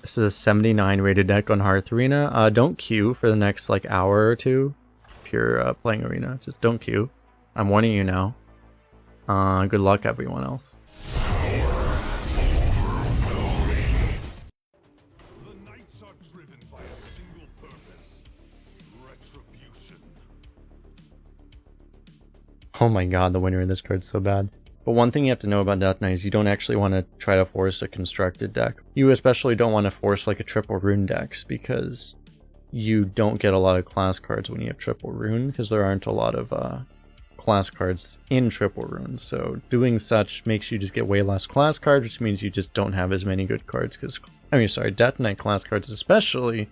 This is a 79 rated deck on Hearth Arena. Don't queue for the next like hour or two if you're playing Arena. Just don't queue. I'm warning you now. Good luck, everyone else. Oh my god, the winner in this card's so bad. But one thing you have to know about Death Knight is you don't actually want to try to force a constructed deck. You especially don't want to force like a triple rune decks because you don't get a lot of class cards when you have triple rune because there aren't a lot of class cards in triple rune. So doing such makes you just get way less class cards, which means you just don't have as many good cards because, Death Knight class cards especially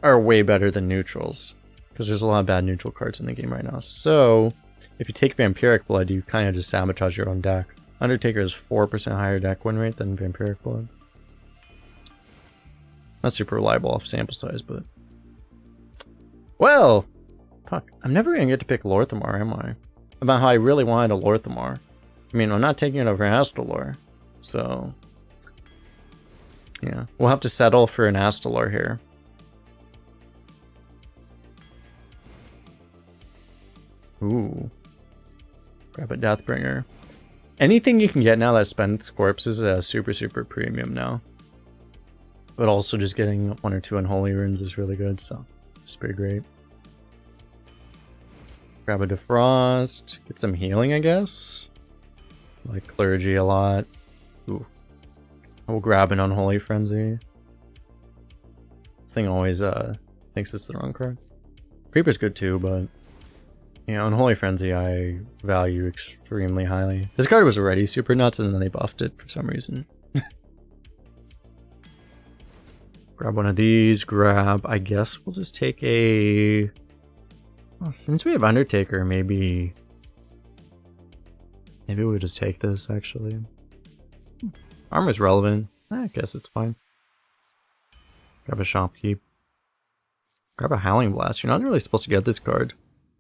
are way better than neutrals because there's a lot of bad neutral cards in the game right now. So if you take Vampiric Blood, you kind of just sabotage your own deck. Undertaker has 4% higher deck win rate than Vampiric Blood. Not super reliable off sample size, but... Well! Fuck, I'm never gonna get to pick Lorthamar, am I? About how I really wanted a Lorthamar. I mean, I'm not taking it over Astalor, so... Yeah, we'll have to settle for an Astalor here. Ooh. Grab a Deathbringer. Anything you can get now that spends corpses is super premium now. But also just getting 1 or 2 unholy runes is really good, so it's pretty great. Grab a Defrost. Get some healing, I guess. I like Clergy a lot. Ooh. We'll grab an Unholy Frenzy. This thing always thinks it's the wrong card. Creeper's good too, but... Yeah, Unholy Frenzy I value extremely highly. This card was already super nuts and then they buffed it for some reason. Grab one of these, I guess we'll just take a... Well, since we have Undertaker, maybe we'll just take this actually. Armor's relevant. I guess it's fine. Grab a Shopkeep. Grab a Howling Blast. You're not really supposed to get this card.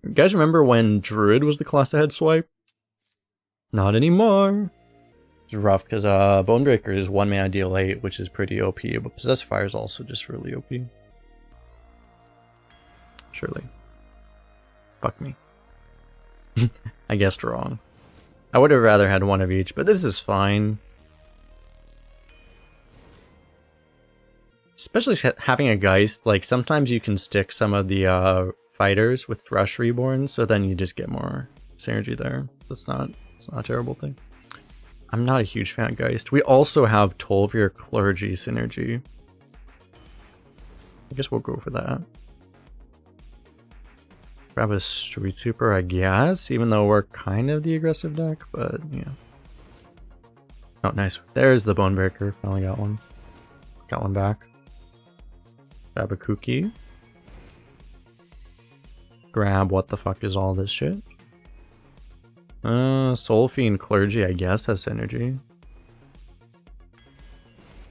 You guys remember when Druid was the class ahead swipe? Not anymore. It's rough because Bonebreaker is 1 mana deal 8, which is pretty OP, but Possessed Fire is also just really OP. Surely. Fuck me. I guessed wrong. I would have rather had one of each, but this is fine. Especially having a Geist, like sometimes you can stick some of the fighters with Thrush Reborn, so then you just get more synergy there. It's not a terrible thing. I'm not a huge fan of Geist. We also have 12-year Clergy synergy. I guess we'll go for that. Grab a Street Super, I guess, even though we're kind of the aggressive deck, but yeah. Oh, nice. There's the Bonebreaker. Finally got one. Got one back. Grab a Kooky. Grab what the fuck is all this shit? Soul Fiend Clergy, I guess, has synergy.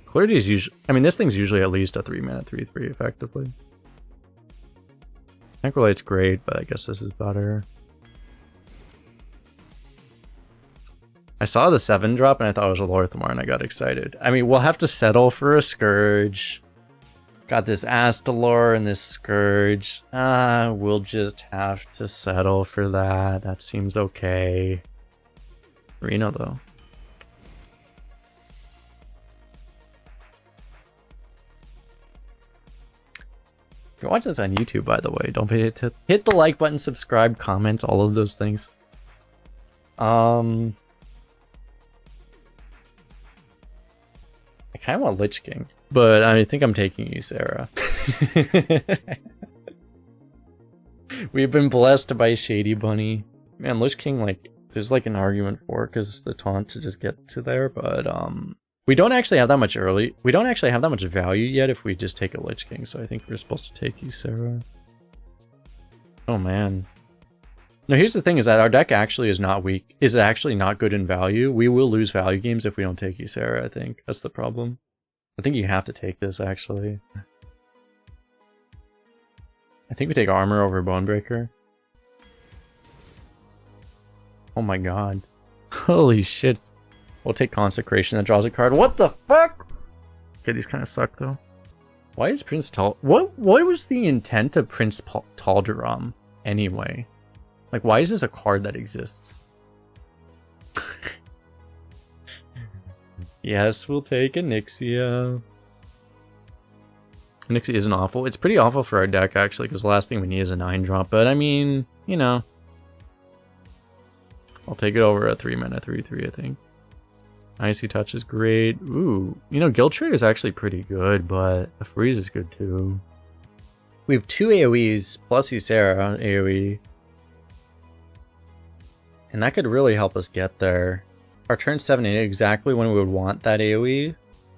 Clergy is usually... I mean, this thing's usually at least a 3-mana 3/3 effectively. Necrolight's great, but I guess this is better. I saw the 7 drop and I thought it was a Lorthamar and I got excited. I mean, we'll have to settle for a Scourge. Got this Astalor and this Scourge. We'll just have to settle for that. That seems okay. Reno, though. If you're watching this on YouTube, by the way, don't forget to hit the like button, subscribe, comment, all of those things. I kind of want Lich King. But I think I'm taking Ysera. We've been blessed by Shady Bunny. Man, Lich King, like, there's like an argument for it because the taunt to just get to there, but we don't actually have that much we don't actually have that much value yet if we just take a Lich King, so I think we're supposed to take Ysera. Oh man. No, here's the thing is that our deck actually is not weak, is actually not good in value. We will lose value games if we don't take Ysera, I think. That's the problem. I think you have to take this, actually. I think we take Armor over Bonebreaker. Oh my god. Holy shit. We'll take Consecration that draws a card. What the fuck? Okay, these kind of suck though. Why is Prince Tal? What was the intent of Prince Tal'Daram anyway? Like, why is this a card that exists? Yes, we'll take Onyxia. Onyxia isn't awful. It's pretty awful for our deck actually, because the last thing we need is a 9-drop. But I mean, you know, I'll take it over a 3-mana 3/3. I think. Icy Touch is great. Ooh, you know, Guild Trigger is actually pretty good, but a freeze is good too. We have 2 AoEs plus Ysera AoE. And that could really help us get there. Our turn 7 is exactly when we would want that AoE.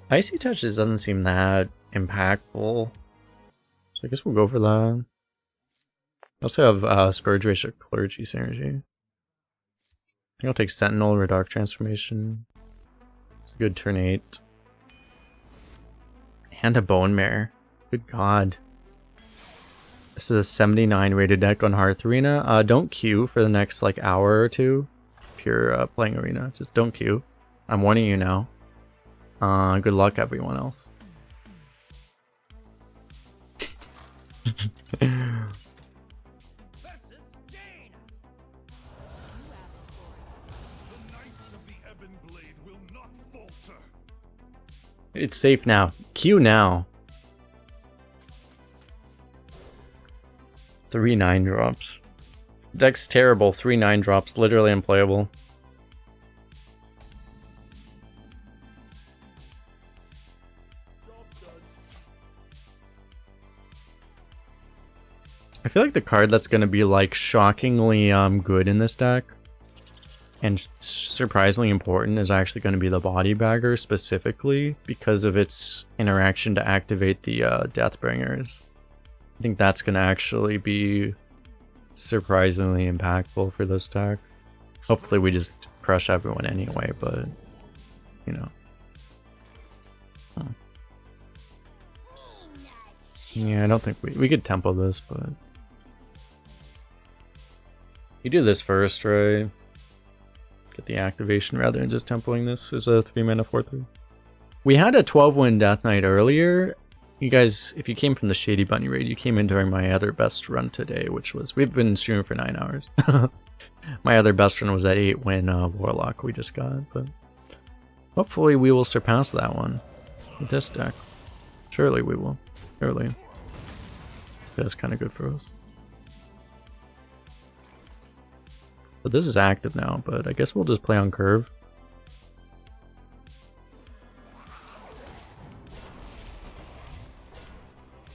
Icy Touch just doesn't seem that impactful. So I guess we'll go for that. I also have Scourge Ratio Clergy Synergy. I think I'll take Sentinel or Dark Transformation. It's a good turn 8. And a Bone Mare. Good god. This is a 79 rated deck on Hearth Arena. Don't queue for the next like hour or two. If you're playing Arena, just don't queue. I'm warning you now. Good luck everyone else. It's safe now. Queue now. 3 9-drops. Deck's terrible. 3 9-drops. Literally unplayable. I feel like the card that's going to be like shockingly good in this deck and surprisingly important is actually going to be the Body Bagger, specifically because of its interaction to activate the Deathbringers. I think that's going to actually be surprisingly impactful for this deck. Hopefully we just crush everyone anyway, but you know. Yeah, I don't think we could tempo this, but you do this first, right? Get the activation rather than just tempoing this as a 3-mana 4/3. We had a 12-win Death Knight earlier. You guys, if you came from the Shady Bunny raid, you came in during my other best run today, which was, we've been streaming for 9 hours. My other best run was that 8-win Warlock we just got, but hopefully we will surpass that one with this deck. Surely we will. Surely. That's kind of good for us. But this is active now, but I guess we'll just play on curve.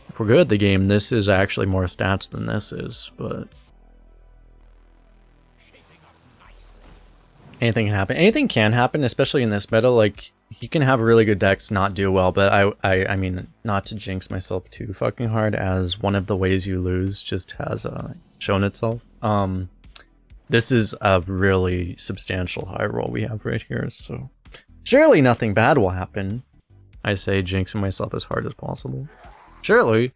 If we're good at the game, this is actually more stats than this is, but anything can happen. Anything can happen, especially in this meta. Like, you can have really good decks not do well, but I mean, not to jinx myself too fucking hard, as one of the ways you lose just has shown itself. This is a really substantial high roll we have right here, so surely nothing bad will happen. I say jinxing myself as hard as possible. Surely.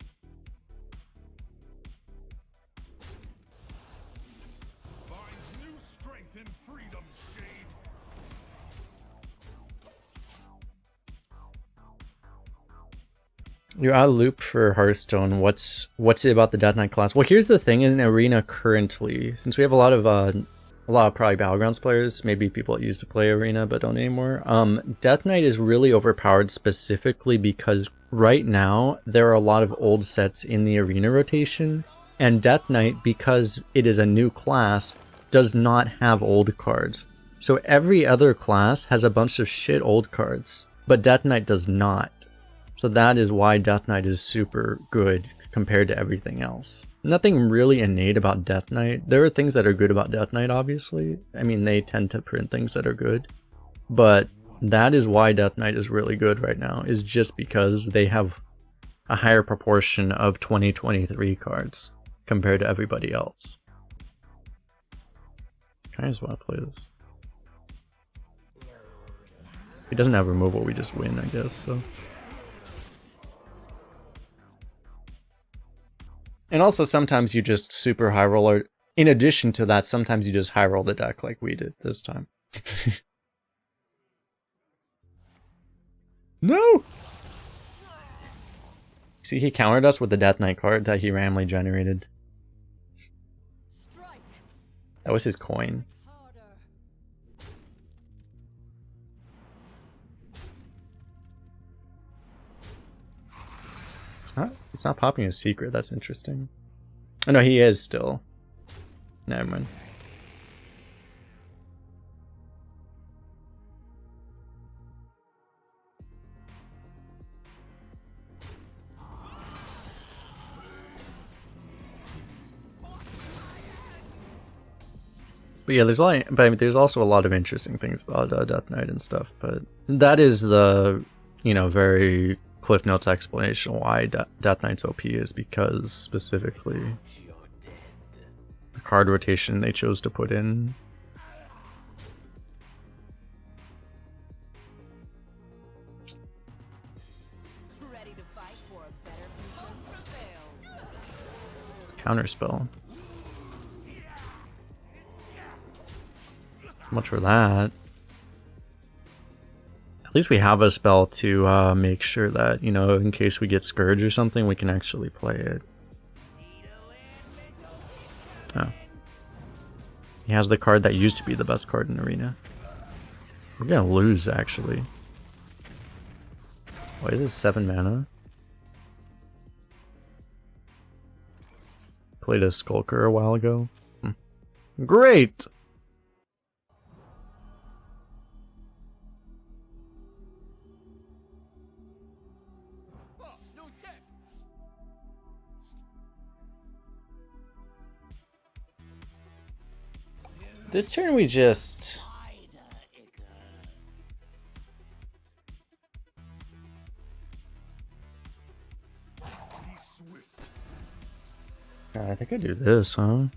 You're out of loop for Hearthstone. What's it about the Death Knight class? Well, here's the thing in Arena currently, since we have a lot of probably Battlegrounds players, maybe people that used to play Arena but don't anymore. Death Knight is really overpowered specifically because right now there are a lot of old sets in the Arena rotation, and Death Knight, because it is a new class, does not have old cards. So every other class has a bunch of shit old cards, but Death Knight does not. So that is why Death Knight is super good compared to everything else. Nothing really innate about Death Knight. There are things that are good about Death Knight, obviously. I mean, they tend to print things that are good. But that is why Death Knight is really good right now, is just because they have a higher proportion of 2023 cards compared to everybody else. I just want to play this. If he doesn't have removal, we just win, I guess, so. And also sometimes you just super high roll, or in addition to that, sometimes you just high roll the deck like we did this time. No! See, he countered us with the Death Knight card that he randomly generated. That was his coin. It's not popping a secret, that's interesting. Oh no, he is still. Never mind. But yeah, there's there's also a lot of interesting things about Death Knight and stuff. But that is the, very Cliff Notes explanation why Death Knight's OP is because specifically the card rotation they chose to put in. Counterspell. Much for that. At least we have a spell to make sure that, in case we get Scourge or something, we can actually play it. Oh. He has the card that used to be the best card in Arena. We're gonna lose, actually. Why is it 7 mana? Played a Skulker a while ago. Great! This turn we just... God, I think I do this, huh?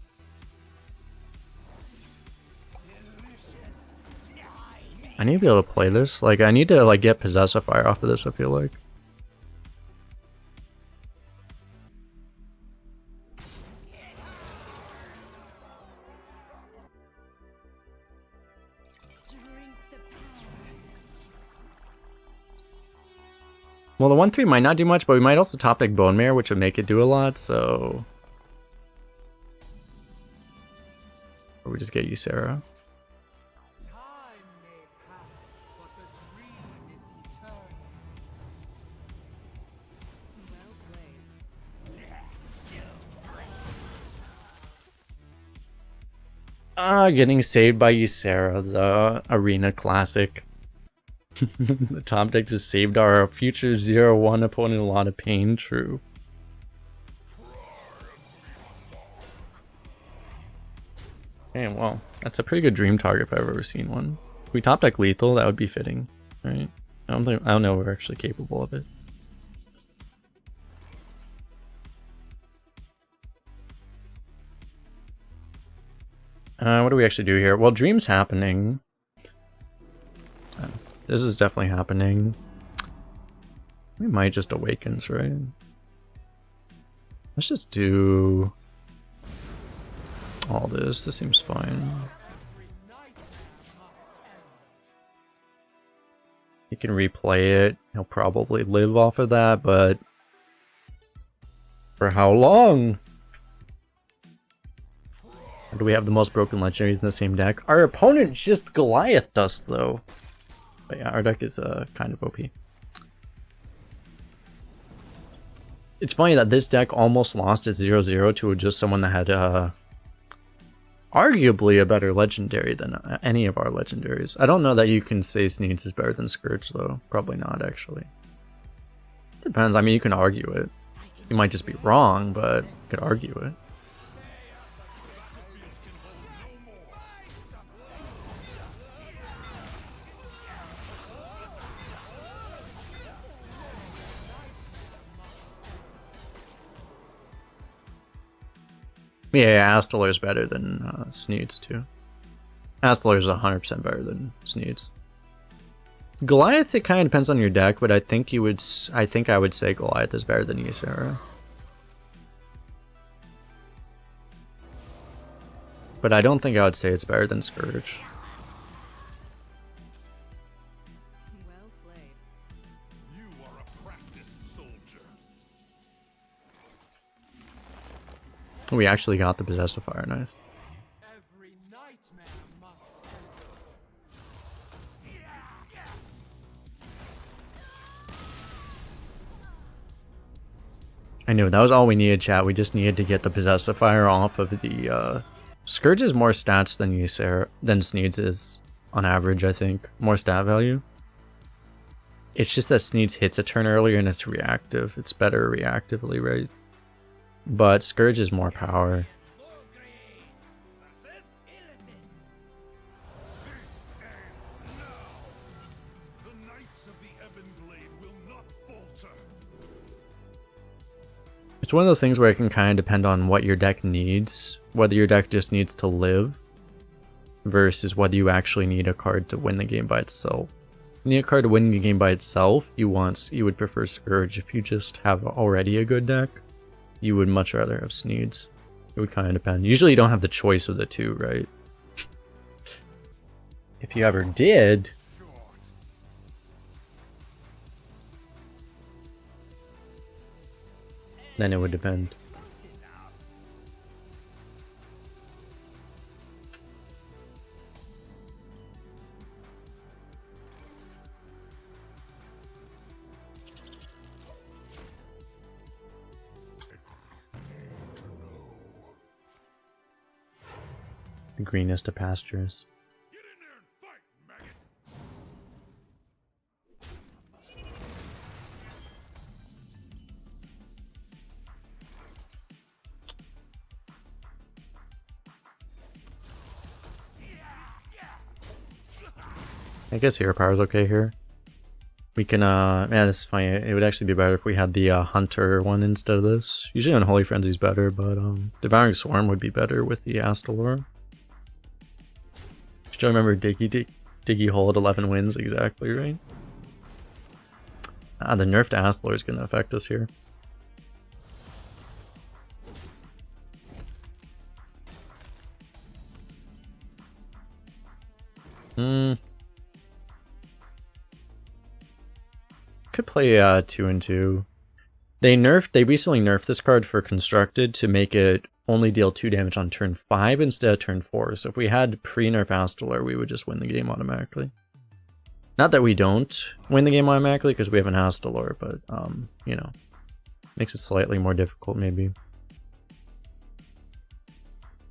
I need to be able to play this. Like, I need to, get Possessifier off of this, I feel like. Well, the 1/3 might not do much, but we might also top deck Bone Mare, which would make it do a lot, so... Or we just get Ysera. Getting saved by Ysera, the Arena Classic. The top deck just saved our future 0-1 opponent a lot of pain, true. Okay, well, that's a pretty good dream target if I've ever seen one. If we top deck lethal, that would be fitting, right? I don't know if we're actually capable of it. What do we actually do here? Well, Dream's happening. This is definitely happening. We might just Awakens, right? Let's just do all this. This seems fine. He can replay it. He'll probably live off of that, but for how long? Or do we have the most broken legendaries in the same deck? Our opponent just Goliath Dust, though. But yeah, our deck is kind of OP. It's funny that this deck almost lost at 0-0 to just someone that had arguably a better legendary than any of our legendaries. I don't know that you can say Sneeds is better than Scourge, though. Probably not, actually. Depends. I mean, you can argue it. You might just be wrong, but you could argue it. Yeah, Astalor is better than Sneeds too. Astalor is 100% better than Sneeds. Goliath, it kind of depends on your deck, but I think I would say Goliath is better than Ysera. But I don't think I would say it's better than Scourge. Well played. You are a practiced soldier. We actually got the Possessifier, nice. Every nightmare must I knew, that was all we needed, chat. We just needed to get the Possessifier off of the, Scourge is more stats than Ysera, than Sneeds is, on average, I think. More stat value. It's just that Sneeds hits a turn earlier and it's reactive. It's better reactively, right? But Scourge is more power. It's one of those things where it can kind of depend on what your deck needs. Whether your deck just needs to live versus whether you actually need a card to win the game by itself. If you need a card to win the game by itself, you would prefer Scourge. If you just have already a good deck, you would much rather have Sneeds. It would kind of depend. Usually you don't have the choice of the two, right? If you ever did, then it would depend. The greenest of pastures. I guess hero power is okay here. We can, yeah, this is funny. It would actually be better if we had the Hunter one instead of this. Usually Unholy Frenzy is better, but Devouring Swarm would be better with the Astalor. Still remember Diggy Hole at 11 wins, exactly, right? The nerf to Astalor is going to affect us here. Could play 2 and 2. They recently nerfed this card for Constructed to make it only deal 2 damage on turn 5 instead of turn 4. So if we had pre-nerf Astalor, we would just win the game automatically. Not that we don't win the game automatically because we have an Astalor, but you know, makes it slightly more difficult maybe.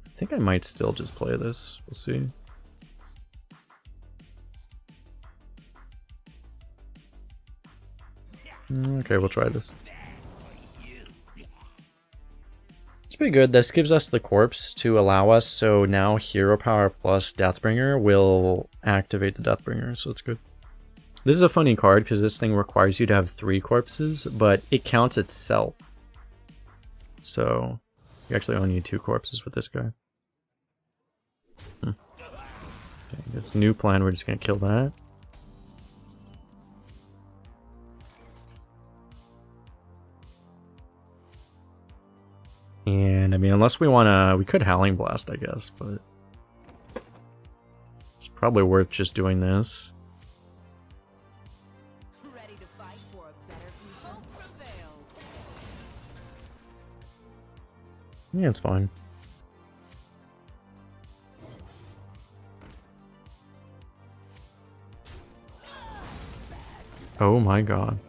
I think I might still just play this. We'll see. Okay, we'll try this. It's pretty good. This gives us the corpse to allow us, so now hero power plus Deathbringer will activate the Deathbringer, so it's good. This is a funny card because this thing requires you to have 3 corpses, but it counts itself. So you actually only need 2 corpses with this guy. Okay, this new plan, we're just gonna kill that. And I mean, unless we wanna, we could Howling Blast, I guess, but it's probably worth just doing this. Ready to fight for a better future? Hope prevails. Yeah, it's fine. Oh my god.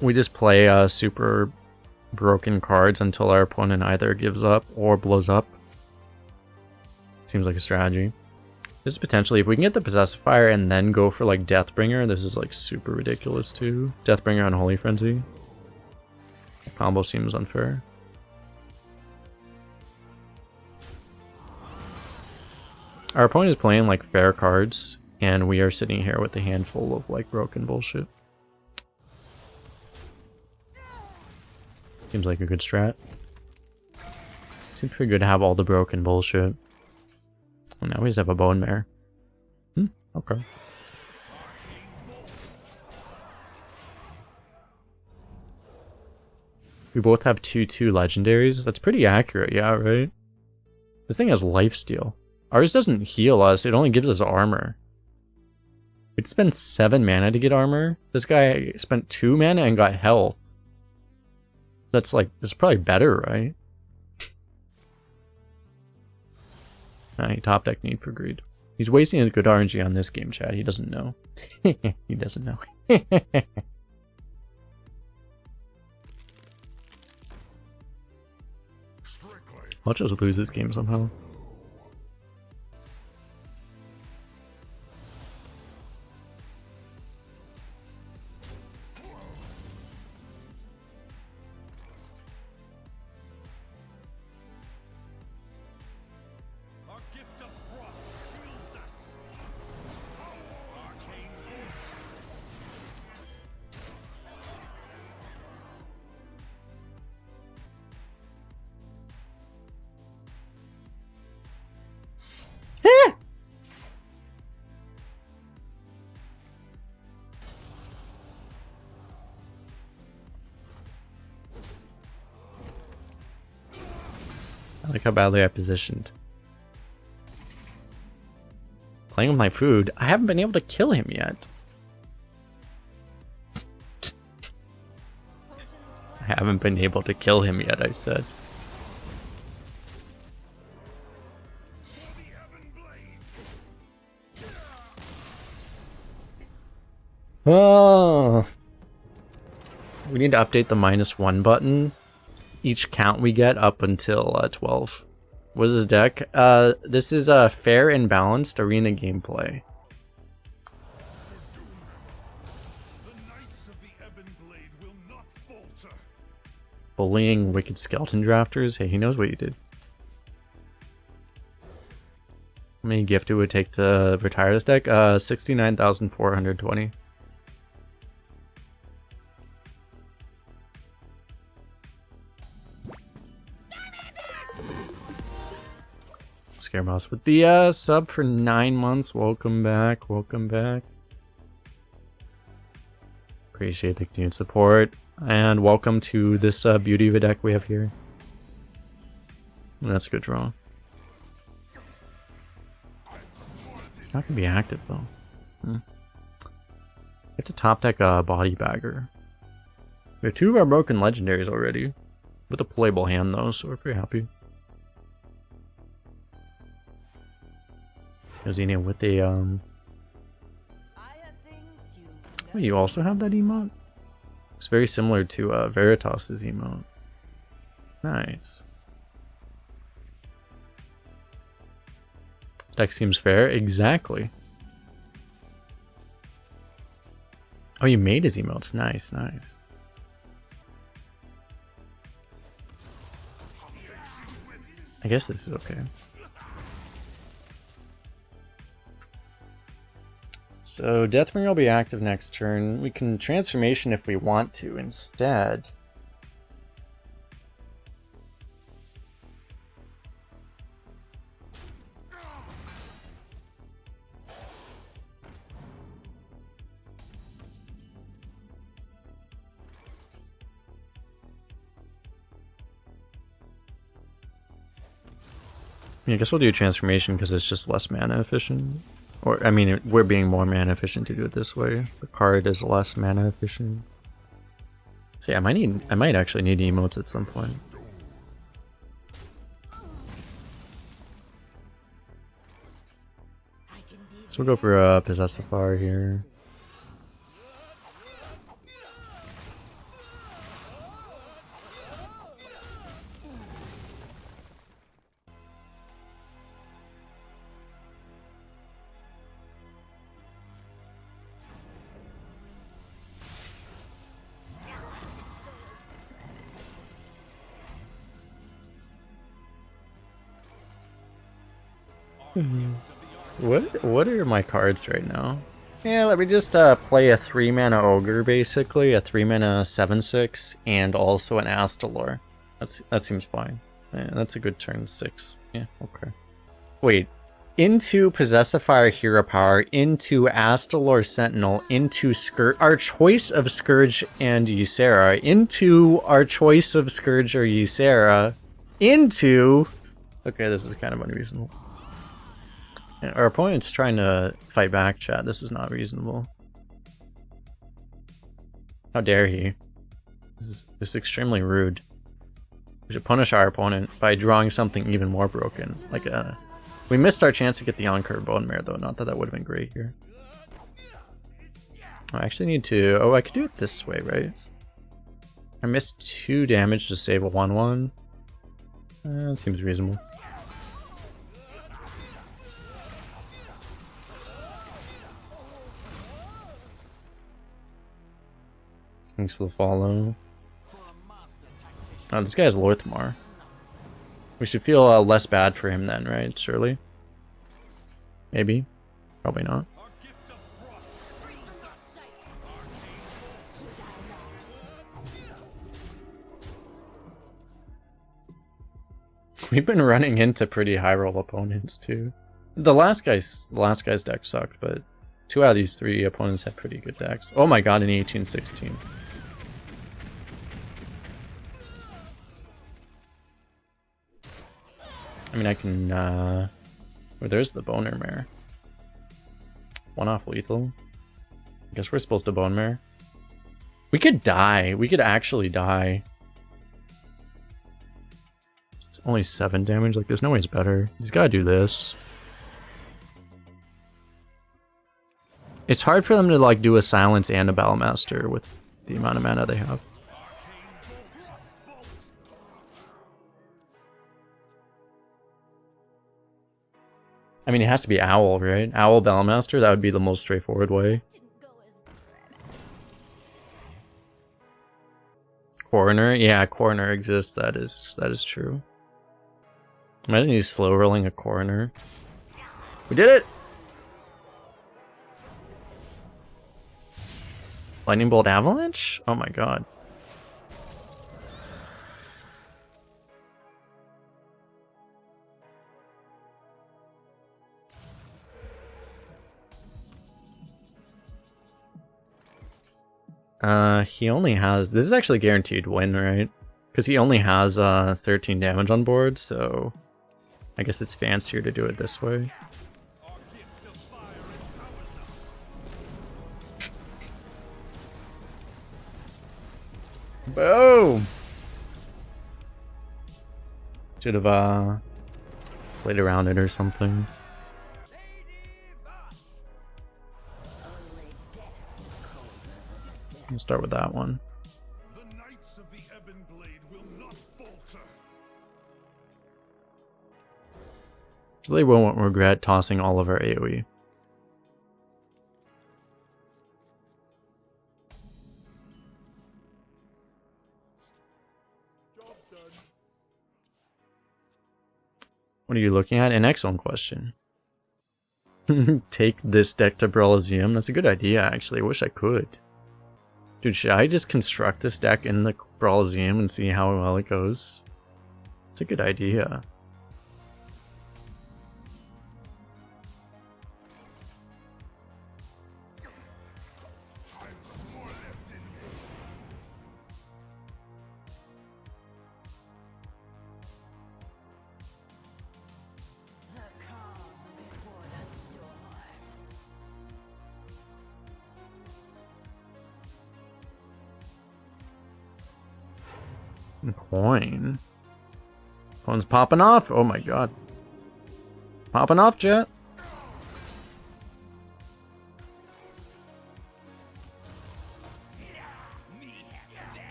We just play super broken cards until our opponent either gives up or blows up. Seems like a strategy. This is potentially, if we can get the Possessifier and then go for like Deathbringer, this is like super ridiculous too. Deathbringer on Holy Frenzy. The combo seems unfair. Our opponent is playing like fair cards, and we are sitting here with a handful of like broken bullshit. Seems like a good strat. Seems pretty good to have all the broken bullshit. Well, now we just have a Bone Mare. Okay. We both have 2/2 legendaries. That's pretty accurate, yeah, right? This thing has lifesteal. Ours doesn't heal us, it only gives us armor. We'd spend 7 mana to get armor. This guy spent 2 mana and got health. That's probably better, right? He top deck Need for Greed. He's wasting his good RNG on this game, chat. He doesn't know. He doesn't know. I'll just lose this game somehow. I like how badly I positioned. Playing with my food. I haven't been able to kill him yet. I haven't been able to kill him yet, I said. Oh. We need to update the -1 button. Each count we get up until 12. What is this deck? This is a fair and balanced arena gameplay. Bullying wicked skeleton drafters? Hey, he knows what you did. How many gift it would take to retire this deck? 69,420. Scareboss with the sub for 9 months. Welcome back. Welcome back. Appreciate the continued support. And welcome to this beauty of a deck we have here. That's a good draw. It's not going to be active though. You have to top deck a body bagger. We have 2 of our broken legendaries already. With a playable hand though, so we're pretty happy. Yosina with a Oh, you also have that emote? It's very similar to Veritas's emote. Nice. Deck seems fair. Exactly. Oh, you made his emotes. Nice, nice. I guess this is okay. So Deathbringer will be active next turn. We can transformation if we want to instead. Yeah, I guess we'll do transformation because it's just less mana efficient. Or, I mean, we're being more mana efficient to do it this way. The card is less mana efficient. So yeah, I might actually need emotes at some point. So we'll go for Possessifar here. What are my cards right now? Yeah, let me just play a 3-mana Ogre, basically, a 3-mana 7/6, and also an Astalor. That seems fine. Yeah, that's a good turn 6. Yeah, okay. Wait, into Possessifier Hero Power, into Astalor Sentinel, into Scourge, our choice of Scourge and Ysera, into our choice of Scourge or Ysera, into... Okay, this is kind of unreasonable. Our opponent's trying to fight back, chat. This is not reasonable. How dare he? This is extremely rude. We should punish our opponent by drawing something even more broken, like a... We missed our chance to get the on-curve Bone Mare, though. Not that that would have been great here. I actually need to... Oh, I could do it this way, right? I missed 2 damage to save a 1-1. That seems reasonable. Thanks for the follow. Oh, this guy's Lorthmar. We should feel less bad for him then, right? Surely? Maybe. Probably not. We've been running into pretty high roll opponents too. The last guy's deck sucked, but 2 out of these 3 opponents had pretty good decks. Oh my god, an 18-16. I mean, I can, oh, there's the Boner Mare. 1 off lethal. I guess we're supposed to Bone Mare. We could die. We could actually die. It's only 7 damage. Like, there's no way it's better. He's gotta do this. It's hard for them to, like, do a Silence and a Battlemaster with the amount of mana they have. I mean, it has to be Owl, right? Owl Battlemaster, that would be the most straightforward way. Coroner? Yeah, Coroner exists, that is true. Imagine he's slow rolling a Coroner. We did it! Lightning Bolt Avalanche? Oh my god. He only has... This is actually guaranteed win, right? Because he only has 13 damage on board, so... I guess it's fancier to do it this way. Boom! Should have played around it or something. We'll start with that one. The Knights of the Ebon Blade will not falter. They won't regret tossing all of our AoE. What are you looking at? An excellent question. Take this deck to Brawlasium. That's a good idea, actually. I wish I could. Dude, should I just construct this deck in the Brawlasium and see how well it goes? It's a good idea. Coin. Phone's popping off. Oh my god. Popping off, chat.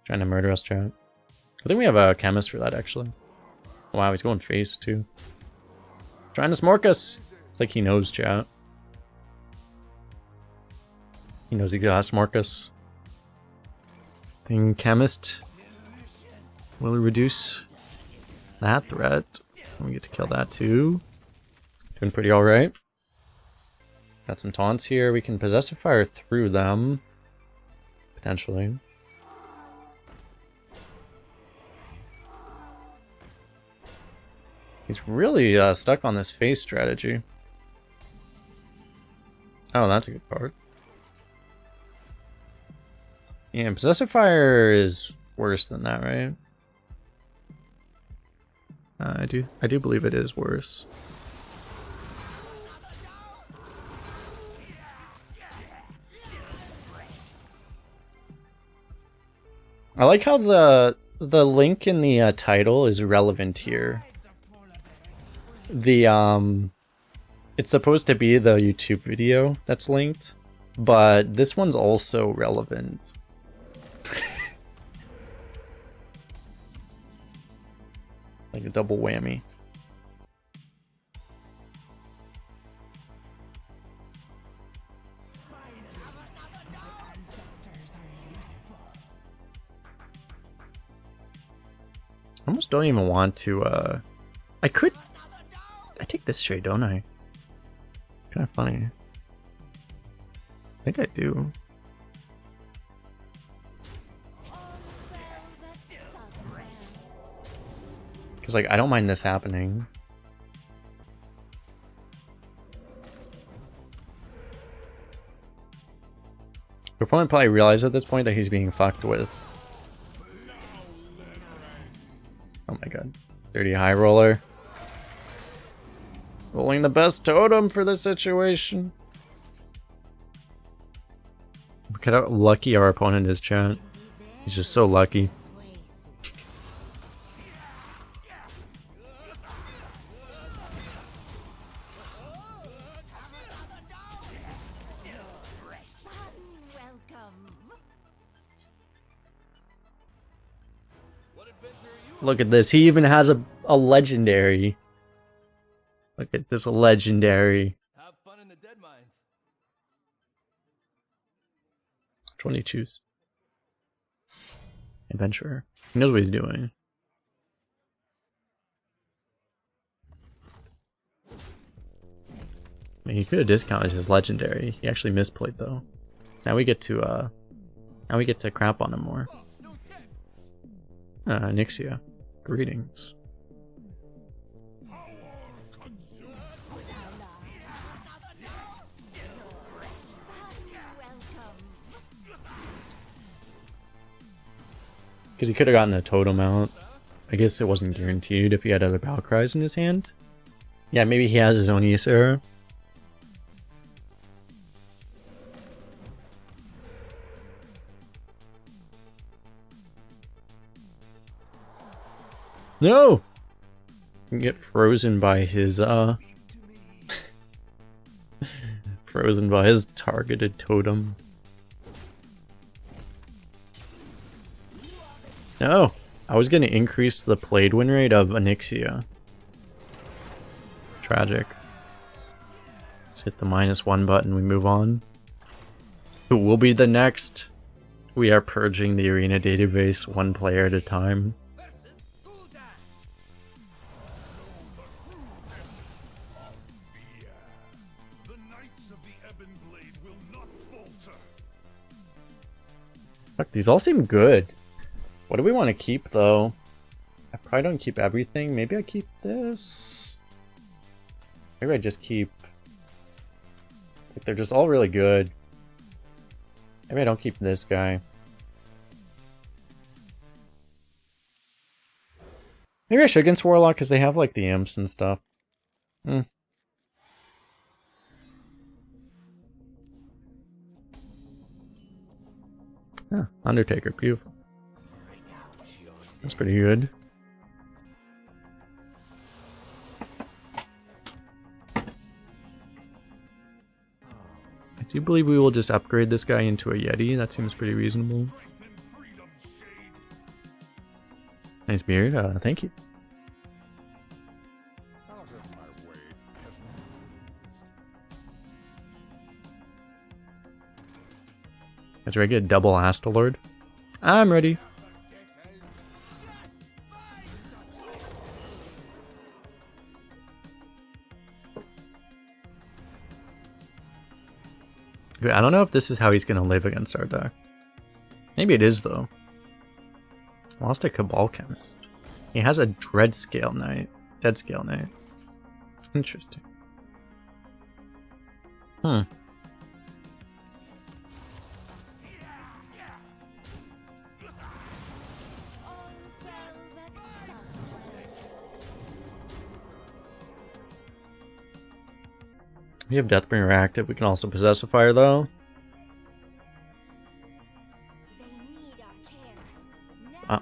Trying to murder us, chat. I think we have a chemist for that, actually. Wow, he's going face, too. Trying to smork us. It's like he knows, chat. He knows he gotta smork us. Think chemist will reduce that threat. We get to kill that too. Doing pretty alright. Got some taunts here. We can Possessifier through them. potentially. He's really stuck on this phase strategy. Oh, that's a good card. Yeah, Possessive Fire is worse than that, right? I do believe it is worse. I like how the link in the title is relevant here. It's supposed to be the YouTube video that's linked, but this one's also relevant. Like a double whammy. I almost don't even want to, I take this trade, don't I? Kind of funny. I think I do. Because, like, I don't mind this happening. Your opponent probably realized at this point that he's being fucked with. Oh my god. Dirty high roller. Rolling the best totem for the situation. Look at how lucky our opponent is, chat. He's just so lucky. Look at this. He even has a legendary. Look at this legendary. Have fun in the dead mines. Which one do you choose? Adventurer. He knows what he's doing. I mean, he could have discounted his legendary. He actually misplayed though. Now we get to crap on him more. Onyxia. Greetings. Because he could have gotten a totem out. I guess it wasn't guaranteed if he had other battle cries in his hand. Yeah, maybe he has his own Ysera. No! You can get frozen by his frozen by his targeted totem. No! I was gonna increase the played win rate of Onyxia. Tragic. Let's hit the -1 button, we move on. Who will be the next? We are purging the arena database one player at a time. Fuck, these all seem good. What do we want to keep though? I probably don't keep everything. Maybe I keep this. Maybe I just keep... It's like they're just all really good. Maybe I don't keep this guy. Maybe I should against Warlock because they have like the imps and stuff. Yeah, Undertaker, beautiful. That's pretty good. I do believe we will just upgrade this guy into a Yeti. That seems pretty reasonable. Nice beard. Thank you. Guys, ready to get a double Astalor? I'm ready. I don't know if this is how he's going to live against our deck. Maybe it is though. Lost a Cabal Chemist. He has a Dead Scale Knight. Interesting. Hmm. We have Deathbringer active. We can also possess a fire though. Ah.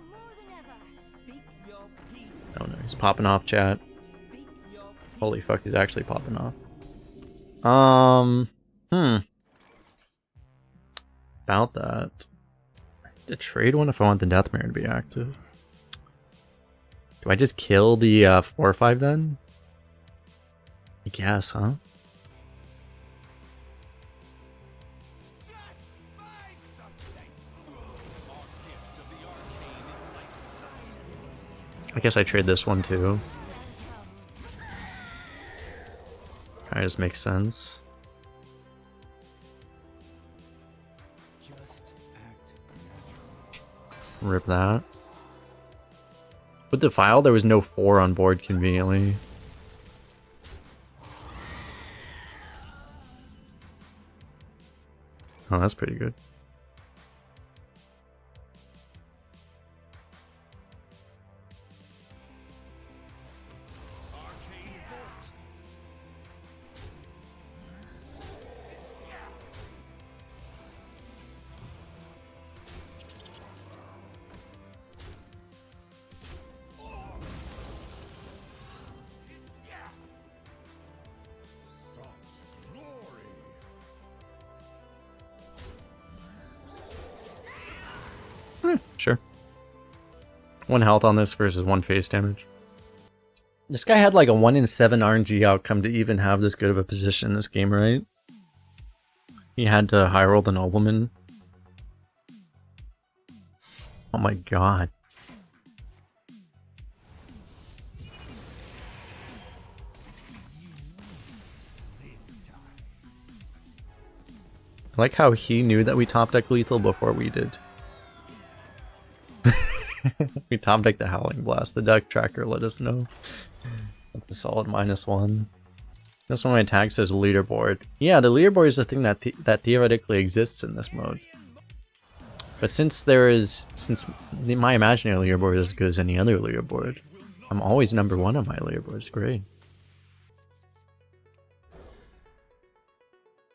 Oh no, he's popping off, chat. Holy fuck, he's actually popping off. About that. To trade one if I want the Deathbringer to be active. Do I just kill the 4/5 then? I guess, huh? I guess I trade this one too. Kinda just makes sense. Rip that. With the file, there was no 4 on board conveniently. Oh, that's pretty good. Sure. 1 health on this versus 1 face damage. This guy had like a 1 in 7 RNG outcome to even have this good of a position in this game, right? He had to high roll the nobleman. Oh my god. I like how he knew that we top deck lethal before we did. We top deck the Howling Blast. The deck tracker let us know. That's a solid -1. This one my tag says leaderboard. Yeah, the leaderboard is a thing that that theoretically exists in this mode. But since my imaginary leaderboard is as good as any other leaderboard, I'm always #1 on my leaderboard. It's great.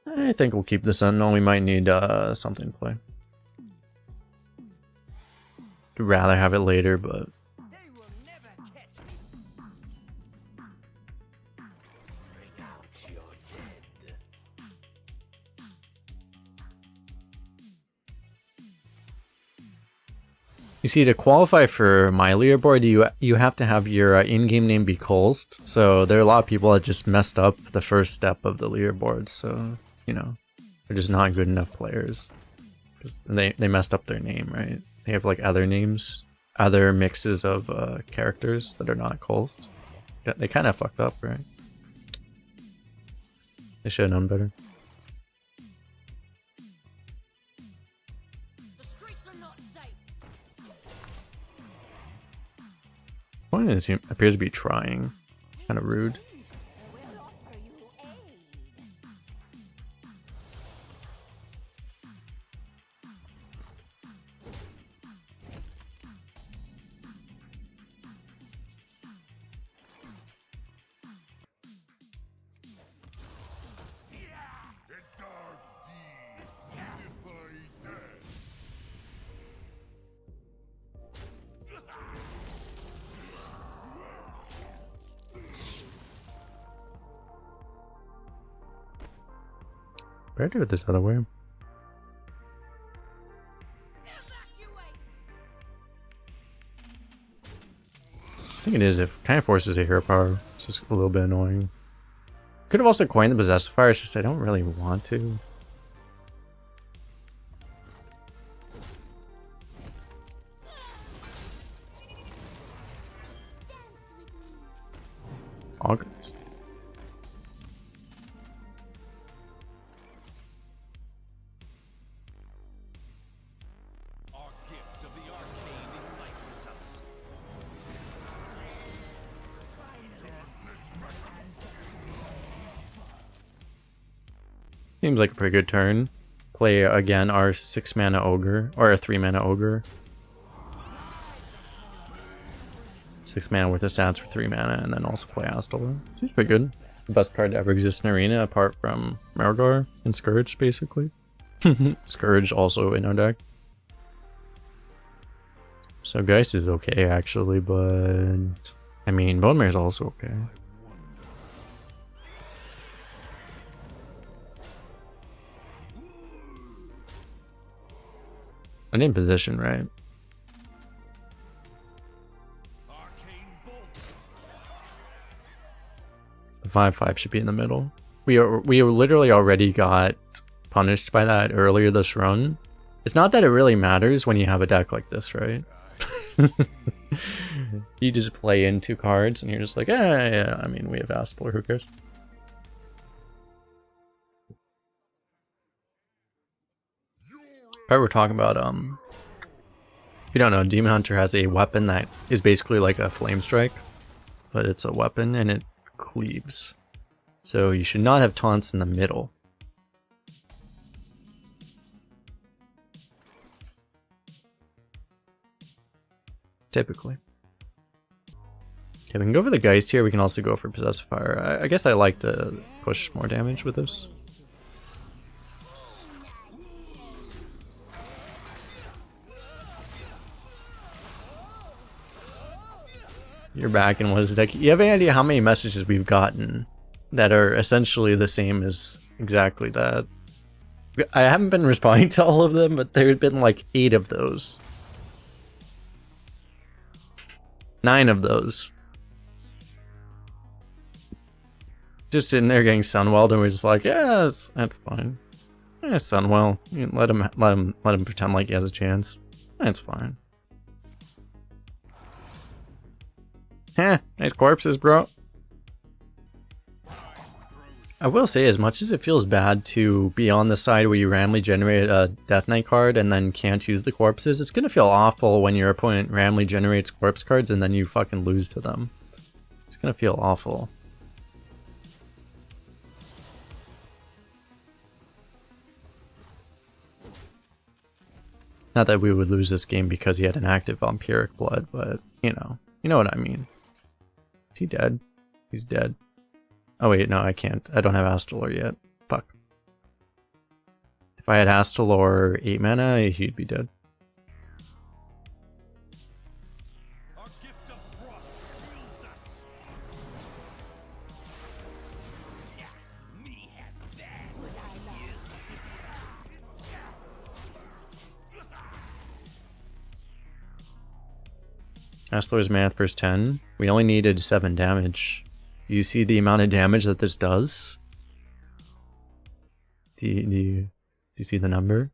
I think we'll keep the Sentinel. We might need something to play. I'd rather have it later, but you see, to qualify for my leaderboard, you have to have your in-game name be kolst. So there are a lot of people that just messed up the first step of the leaderboard. So, you know, they're just not good enough players. They messed up their name, right? They have like other names, other mixes of characters that are not kolst. They kind of fucked up, right? They should have known better. Point is, he appears to be trying. Kind of rude. Better do it this other way. I think it is if kind of forces a hero power. It's just a little bit annoying. Could have also coined the Possessifier, it's just I don't really want to. Augurs. Seems like a pretty good turn. Play again our 6 mana ogre, or a 3 mana ogre. 6 mana worth of stats for 3 mana, and then also play Astalor. Seems pretty good. The best card to ever exist in Arena, apart from Margar and Scourge, basically. Scourge also in our deck. So Geist is okay, actually, but... I mean, Bone Mare is also okay. I didn't position right. The 5/5 should be in the middle. We literally already got punished by that earlier this run. It's not that it really matters when you have a deck like this, right? You just play in 2 cards and you're just like, yeah, I mean, we have Astalor, who cares? Alright, we're talking about, if you don't know, Demon Hunter has a weapon that is basically like a flame strike, but it's a weapon and it cleaves. So you should not have taunts in the middle. Typically. Okay, we can go for the Geist here. We can also go for Possessive Fire. I guess I like to push more damage with this. You're back in what is the deck? You have any idea how many messages we've gotten that are essentially the same as exactly that? I haven't been responding to all of them, but there have been like 8 of those. 9 of those. Just sitting there getting Sunwelled, and we're just like, yeah, that's fine. Yeah, Sunwell. You let him pretend like he has a chance. That's fine. Heh, nice corpses, bro. I will say, as much as it feels bad to be on the side where you randomly generate a Death Knight card and then can't use the corpses, it's gonna feel awful when your opponent randomly generates corpse cards and then you fucking lose to them. It's gonna feel awful. Not that we would lose this game because he had an active Vampiric Blood, but, you know what I mean. Is he dead? He's dead. Oh wait, no, I can't. I don't have Astalor yet. Fuck. If I had Astalor 8 mana, he'd be dead. Astalor's math versus 10. We only needed 7 damage. Do you see the amount of damage that this does? Do you see the number?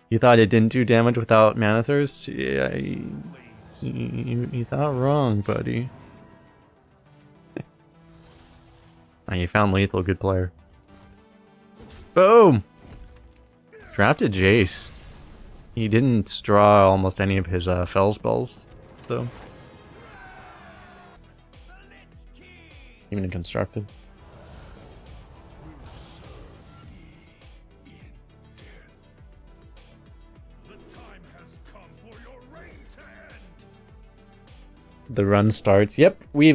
You thought it didn't do damage without Mana Thirst? Yeah, you thought wrong, buddy. Oh, you found lethal, good player. Boom! Drafted Jace. He didn't draw almost any of his fell spells, though. Even in constructed. The run starts. Yep, we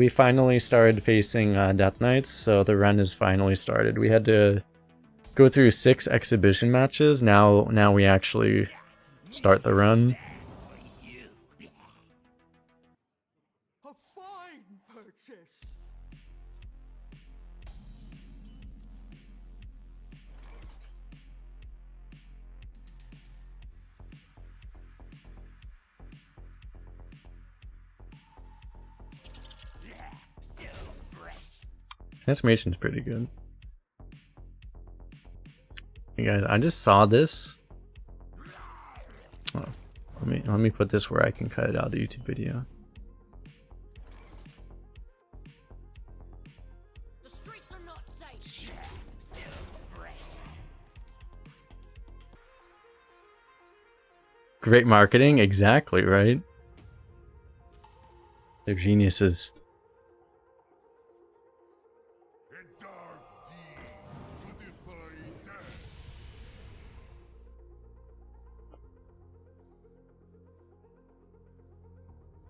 finally started facing Death Knights, so the run is finally started. We had to go through 6 exhibition matches. Now we actually start the run. A fine purchase. Transformation's pretty good. Hey guys, I just saw this. Oh, let me put this where I can cut it out of the YouTube video. The streets are not safe. Great marketing, exactly, right? They're geniuses. A dark deed to defy death.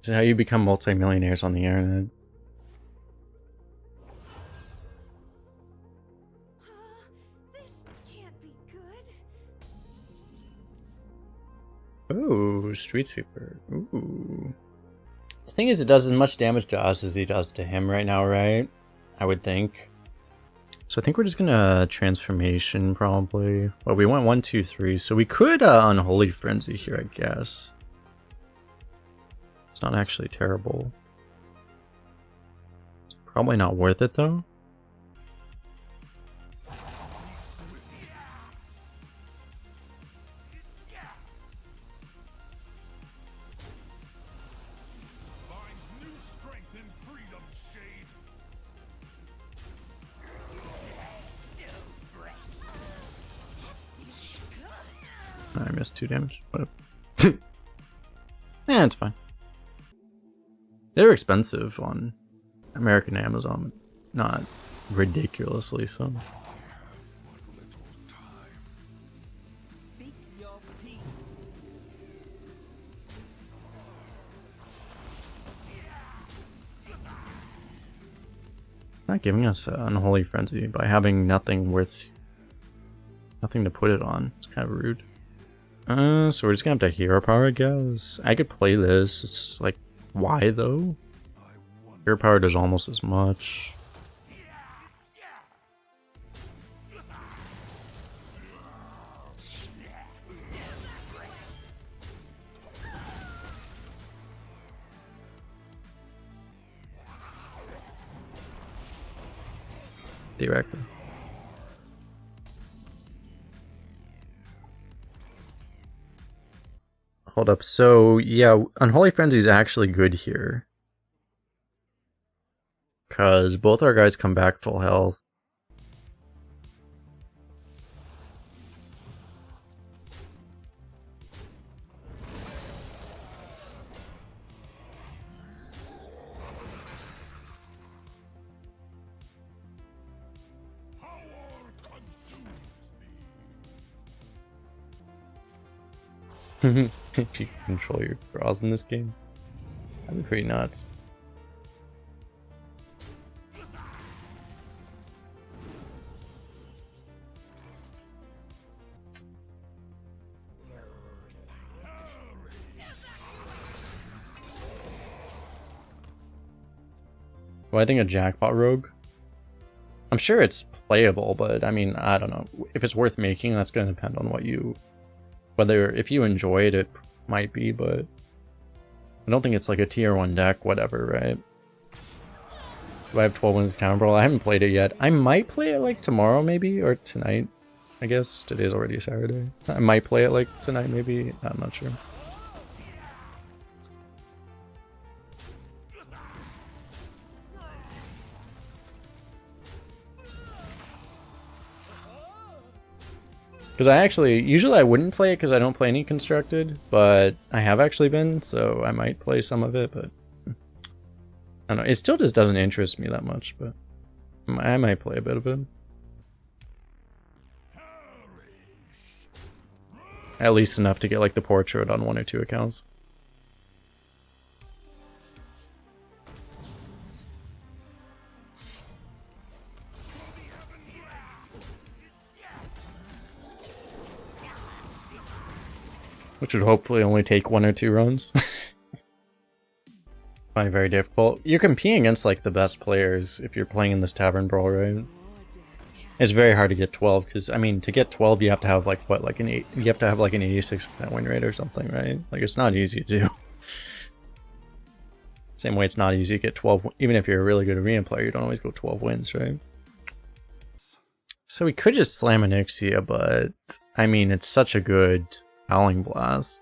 This is how you become multimillionaires on the internet. This can't be good. Ooh, Street Sweeper. Ooh. The thing is, it does as much damage to us as he does to him right now, right? I would think. So I think we're just gonna Transformation, probably. Well, we went 1, 2, 3, so we could Unholy Frenzy here, I guess. It's not actually terrible. Probably not worth it, though. Find new strength in freedom's shade. I missed 2 damage. What a... Yeah, it's fine. They're expensive on American Amazon, not ridiculously so. Speak your peace. Not giving us an Unholy Frenzy by having nothing to put it on. It's kind of rude. So we're just gonna have to hero power, I guess. I could play this. It's like, why though? Hero power does almost as much. Theoretically. Hold up, so yeah, Unholy Frenzy is actually good here. Because both our guys come back full health. Power consumes me. If you can control your draws in this game, that'd be pretty nuts. Well, I think a Jackpot Rogue. I'm sure it's playable, but I mean, I don't know. If it's worth making, that's going to depend on what you... Whether, if you enjoy it, it might be, but... I don't think it's like a tier 1 deck, whatever, right? Do I have 12 wins Town Brawl? I haven't played it yet. I might play it like tomorrow, maybe, or tonight. I guess today's already Saturday. I might play it like tonight, maybe. I'm not sure. Because I actually, usually I wouldn't play it because I don't play any constructed, but I have actually been, so I might play some of it, but I don't know. It still just doesn't interest me that much, but I might play a bit of it. At least enough to get like the portrait on 1 or 2 accounts. Which would hopefully only take 1 or 2 runs. Find it very difficult. You're competing against like the best players if you're playing in this Tavern Brawl, right? It's very hard to get 12 because I mean to get 12 you have to have like what, like an 8, you have to have like an 86% win rate or something, right? Like it's not easy to do. Same way it's not easy to get 12, even if you're a really good arena player, you don't always go 12 wins, right? So we could just slam Onyxia, but I mean it's such a good Howling Blast.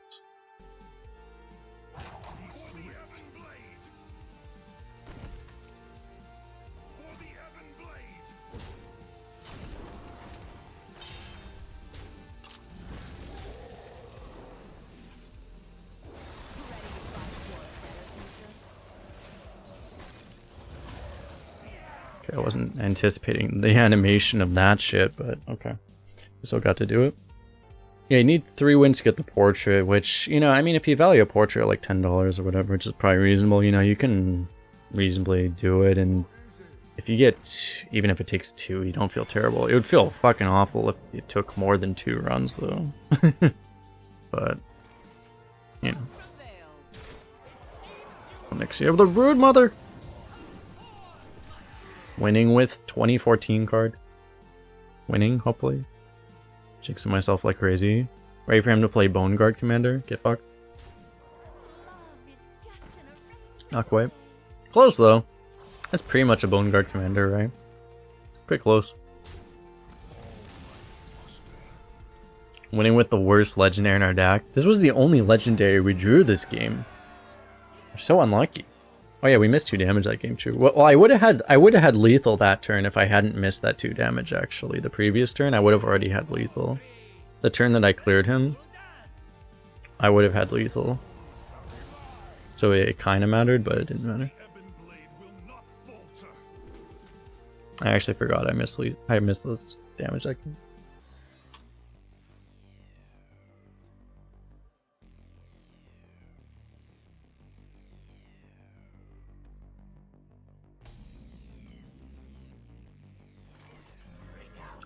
Okay, I wasn't anticipating the animation of that shit, but okay. Still got to do it. Yeah, you need 3 wins to get the portrait, which, you know, I mean, if you value a portrait at like $10 or whatever, which is probably reasonable, you know, you can reasonably do it. And if you get, even if it takes 2, you don't feel terrible. It would feel fucking awful if it took more than 2 runs, though. But, you know. Onyxia with a rude mother! Winning with 2014 card. Winning, hopefully. Jinxing myself like crazy. Ready for him to play Bone Guard Commander. Get fucked. Not quite. Close though. That's pretty much a Bone Guard Commander, right? Pretty close. Winning with the worst legendary in our deck. This was the only legendary we drew this game. We're so unlucky. Oh yeah, we missed 2 damage that game too. Well, I would have had lethal that turn if I hadn't missed that 2 damage actually. The previous turn I would have already had lethal. The turn that I cleared him, I would have had lethal. So it kind of mattered, but it didn't matter. I actually forgot I missed those damage that game.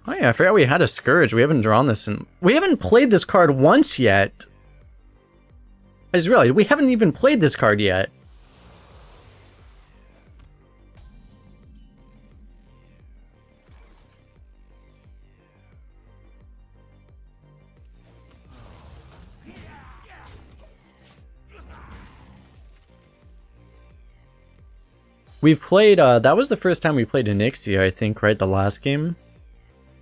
Oh yeah, I forgot we had a Scourge. We haven't drawn this and we haven't played this card once yet. I just realized we haven't even played this card yet. We've played, that was the first time we played Onyxia, I think, right? The last game.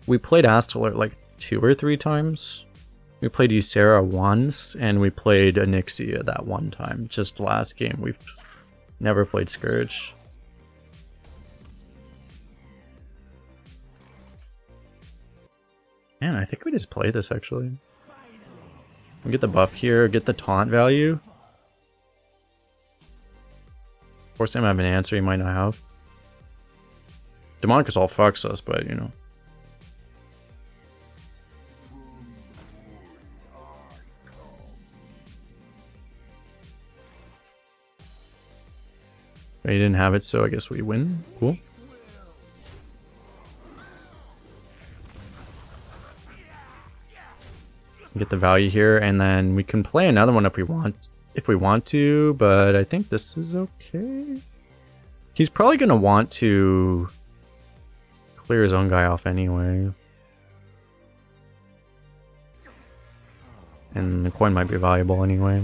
We played Astalor like 2 or 3 times. We played Ysera once, and we played Onyxia that one time. Just last game. We've never played Scourge. Man, I think we just play this actually. We get the buff here, get the taunt value. Force him to have an answer he might not have. Demonicus all fucks us, but you know. He didn't have it, so I guess we win. Cool. Get the value here, and then we can play another one if we want to, but I think this is okay. He's probably gonna want to clear his own guy off anyway. And the coin might be valuable anyway.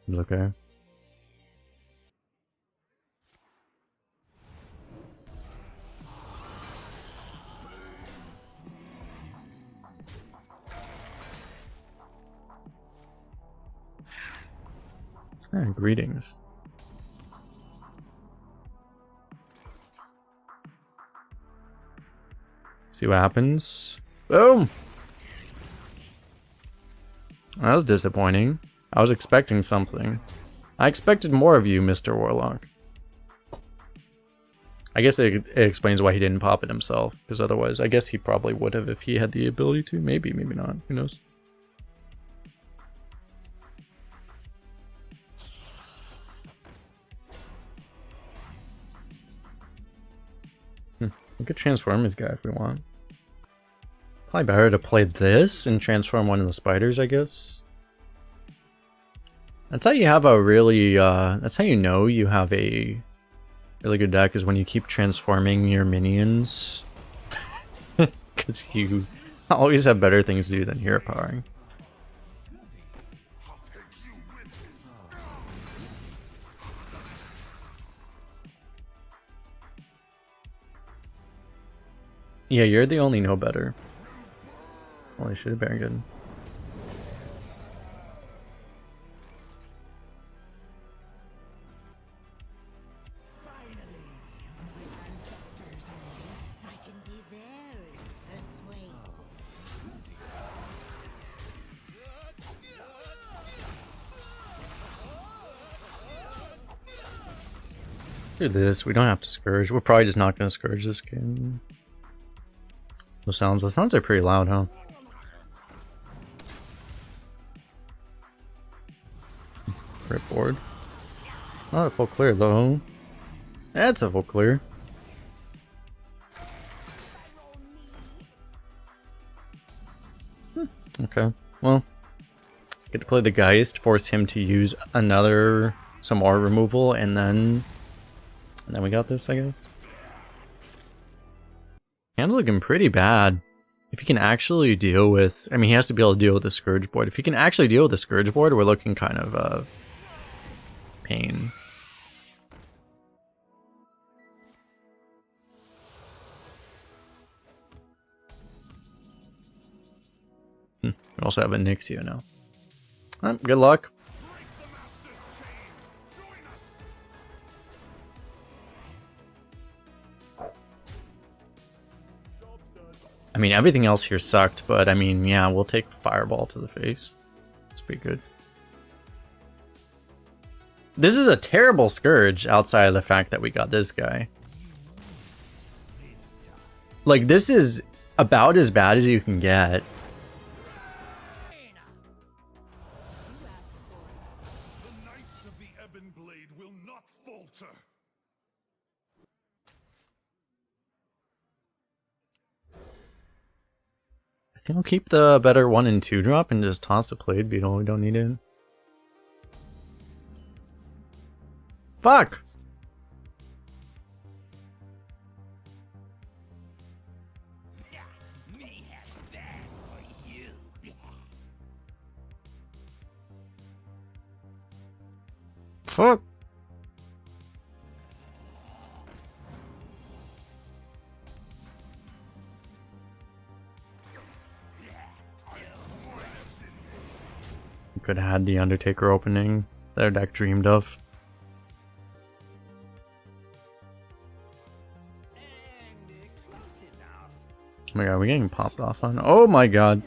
It's okay. Greetings. See what happens. Boom! That was disappointing. I was expecting something. I expected more of you, Mr. Warlock. I guess it explains why he didn't pop it himself, because otherwise I guess he probably would have if he had the ability to. Maybe, maybe not. Who knows? We could transform his guy if we want. Probably better to play this and transform one of the spiders, I guess. That's how you have a really, that's how you know you have a really good deck, is when you keep transforming your minions. Because you always have better things to do than hero powering. Yeah, you're the only no better. Holy shit, very good. Do this. We don't have to Scourge. We're probably just not going to Scourge this game. Those sounds are pretty loud, huh? Rip board. Not a full clear though. That's a full clear. Okay, well, get to play the Geist, force him to use some art removal, and then we got this, I guess. Hand's looking pretty bad. If he can actually deal with, I mean, he has to be able to deal with the Scourge board. If he can actually deal with the Scourge board, we're looking kind of pain. We also have Onyxia now. Good luck. I mean, everything else here sucked, but I mean, yeah, we'll take Fireball to the face. It's pretty good. This is a terrible Scourge outside of the fact that we got this guy. Like, this is about as bad as you can get. The Knights of the Ebon Blade will not falter. I think I'll keep the better 1 and 2 drop and just toss the Blade Beetle. We don't need it. Fuck! Fuck! Could have had the Undertaker opening their deck dreamed of. Oh my god, we're getting popped off on. Oh my god.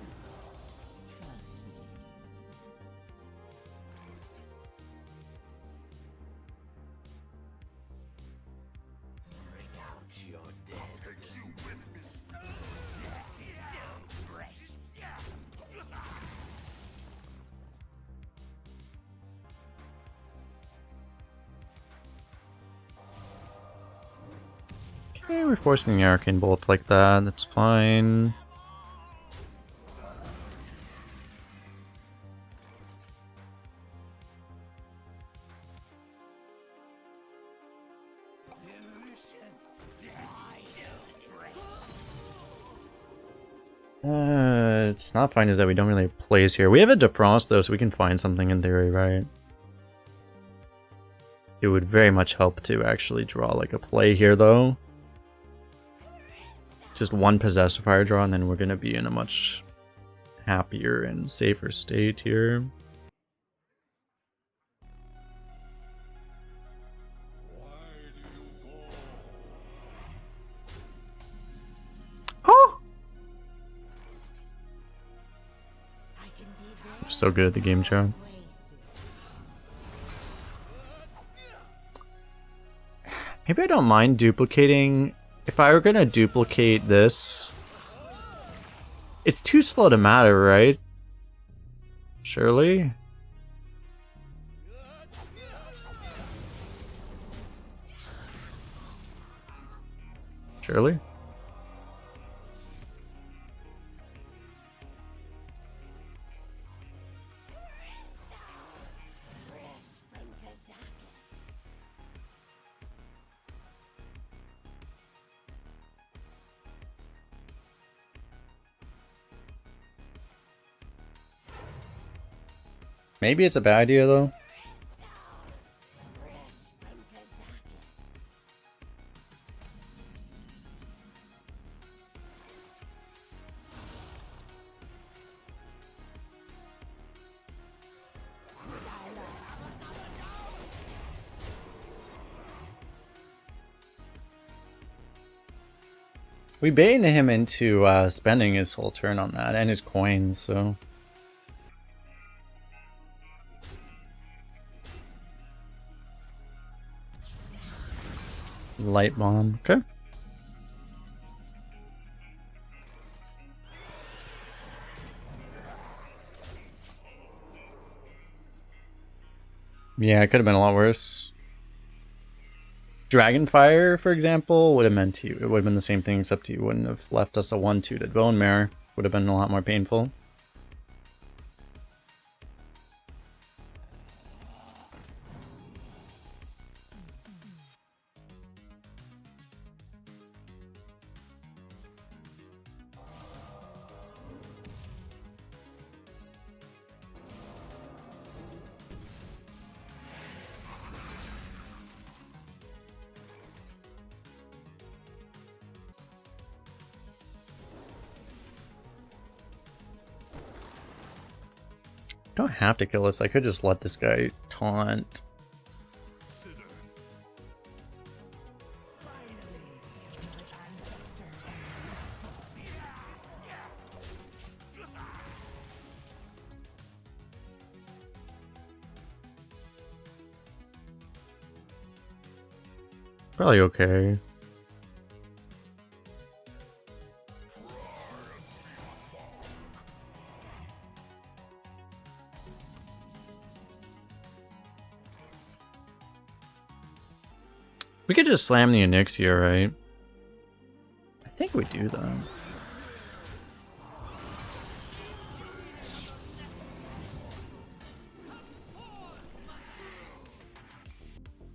Okay, we're forcing the Arcane Bolt like that. That's fine. It's not fine is that we don't really have plays here. We have a Defrost though, so we can find something in theory, right? It would very much help to actually draw like a play here though. Just one Possessive Fire draw and then we're going to be in a much happier and safer state here. Oh! We're so good at the game chat. Maybe I don't mind duplicating. If I were gonna duplicate this, it's too slow to matter, right? Surely? Surely? Maybe it's a bad idea though. We baited him into spending his whole turn on that and his coins, so... Light bomb. Okay. Yeah, it could have been a lot worse. Dragonfire, for example, would have meant it would have been the same thing, except he wouldn't have left us a 1-2 to Bone Mare. Would have been a lot more painful. Don't have to kill this. I could just let this guy taunt. Probably okay. We could just slam the Onyxia, right? I think we do, though.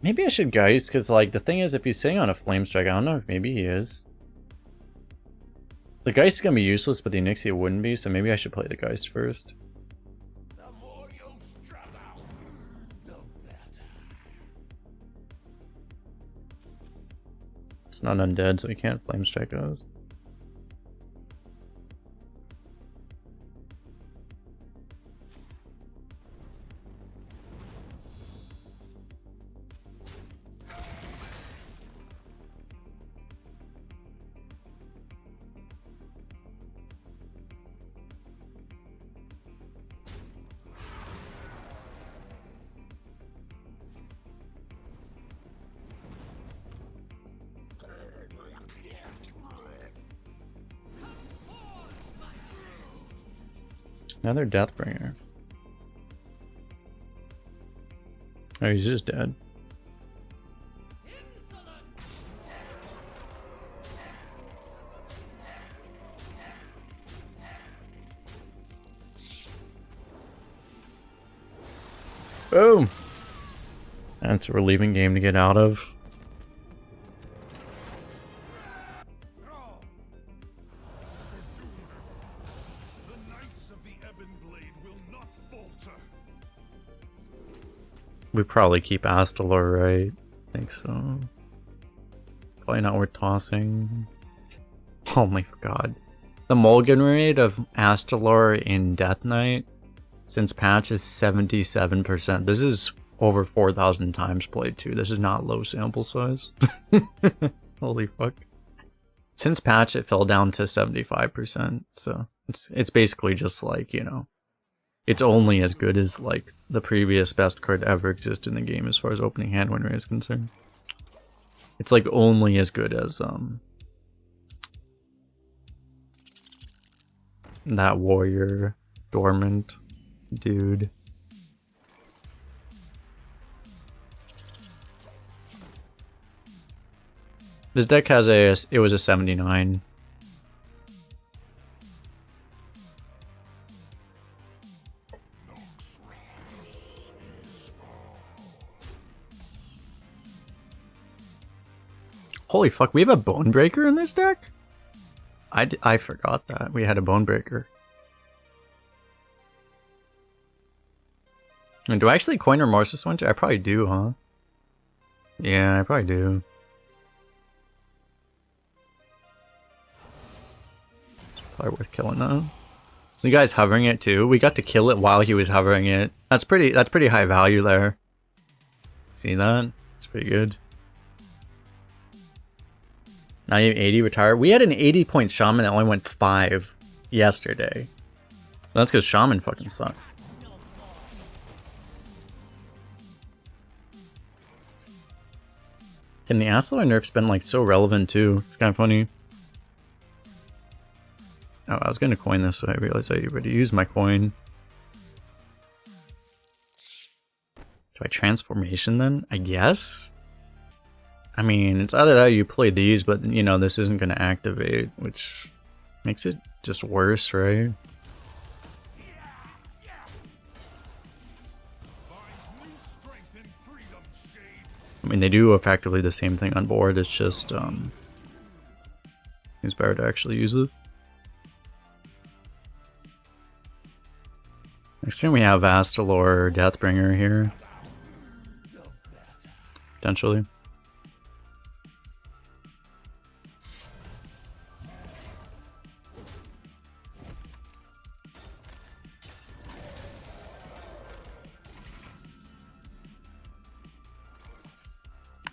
Maybe I should Geist, because, like, the thing is, if he's sitting on a Flame Strike, I don't know if maybe he is. The Geist is going to be useless, but the Onyxia wouldn't be, so maybe I should play the Geist first. It's not undead, so he can't Flame Strike us. Another Deathbringer. Oh, he's just dead. Boom! That's a relieving game to get out of. We probably keep Astalor, right? I think so. Probably not worth tossing. Oh my god. The mulligan rate of Astalor in Death Knight since patch is 77%. This is over 4,000 times played too. This is not low sample size. Holy fuck. Since patch it fell down to 75%. So it's basically just like, you know, it's only as good as, like, the previous best card to ever exist in the game as far as opening hand win rate is concerned. It's, like, only as good as, that warrior dormant dude. This deck has it was a 79. Holy fuck, we have a Bonebreaker in this deck? I forgot that. We had a Bonebreaker. And do I actually coin Remorse this winter? I probably do, huh? Yeah, I probably do. It's probably worth killing though. The guy's hovering it too. We got to kill it while he was hovering it. That's pretty high value there. See that? It's pretty good. Now you have 80 retire. We had an 80 point Shaman that only went 5 yesterday. That's because Shaman fucking sucked. And the Astalor nerf's been like so relevant too. It's kind of funny. Oh, I was gonna coin this, so I realized I already used my coin. Do I transformation then? I guess? I mean, it's either that or you play these, but you know, this isn't gonna activate, which makes it just worse, right? I mean, they do effectively the same thing on board, it's just, it's better to actually use this. Next turn we have Astalor Deathbringer here. Potentially.